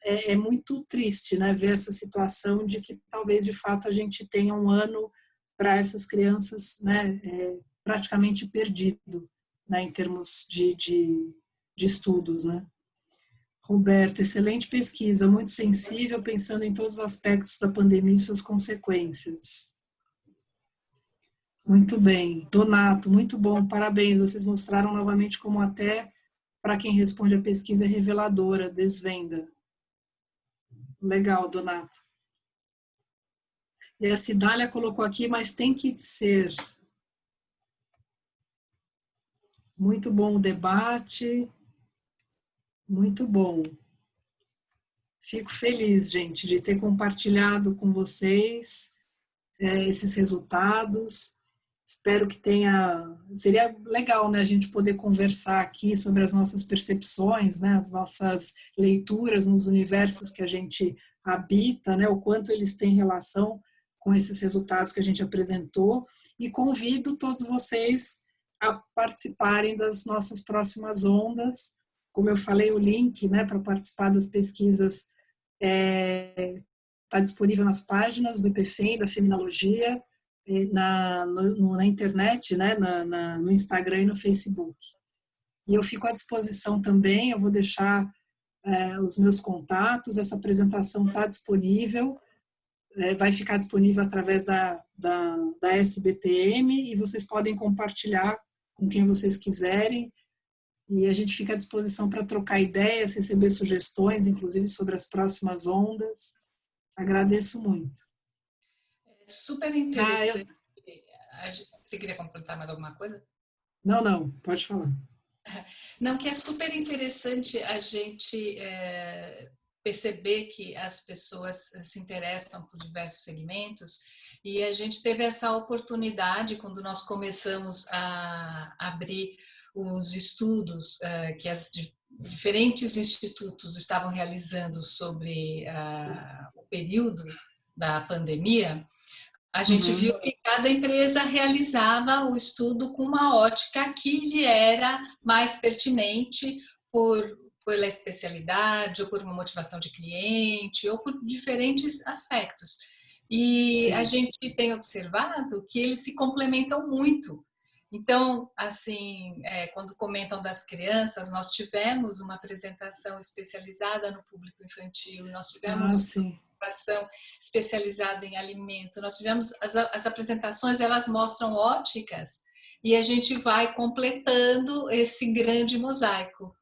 S3: é muito triste, né, ver essa situação de que talvez, de fato, a gente tenha um ano para essas crianças, né, praticamente perdido, né, em termos de estudos, né. Roberto, excelente pesquisa, muito sensível, pensando em todos os aspectos da pandemia e suas consequências. Muito bem. Donato, muito bom, parabéns. Vocês mostraram novamente como até para quem responde a pesquisa é reveladora, desvenda. Legal, Donato. E a Cidália colocou aqui, mas tem que ser. Muito bom o debate. Muito bom. Fico feliz, gente, de ter compartilhado com vocês esses resultados. Espero que tenha... Seria legal, né, a gente poder conversar aqui sobre as nossas percepções, né, as nossas leituras nos universos que a gente habita, né, o quanto eles têm relação com esses resultados que a gente apresentou. E convido todos vocês a participarem das nossas próximas ondas. Como eu falei, o link, né, para participar das pesquisas está disponível nas páginas do IPFEM, da Feminologia, na internet, né, no Instagram e no Facebook. E eu fico à disposição também, eu vou deixar os meus contatos, essa apresentação está disponível, vai ficar disponível através da SBPM, e vocês podem compartilhar com quem vocês quiserem, e a gente fica à disposição para trocar ideias, receber sugestões, inclusive sobre as próximas ondas. Agradeço muito.
S2: Super interessante. Você queria completar mais alguma coisa?
S3: Não, pode falar.
S2: Não, que é super interessante a gente perceber que as pessoas se interessam por diversos segmentos, e a gente teve essa oportunidade quando nós começamos a abrir os estudos que os diferentes institutos estavam realizando sobre o período da pandemia. A gente viu que cada empresa realizava o estudo com uma ótica que lhe era mais pertinente pela especialidade, ou por uma motivação de cliente, ou por diferentes aspectos. E Sim. A gente tem observado que eles se complementam muito. Então, assim, quando comentam das crianças, nós tivemos uma apresentação especializada no público infantil, nós tivemos apresentação especializada em alimento, nós tivemos as apresentações, elas mostram óticas, e a gente vai completando esse grande mosaico.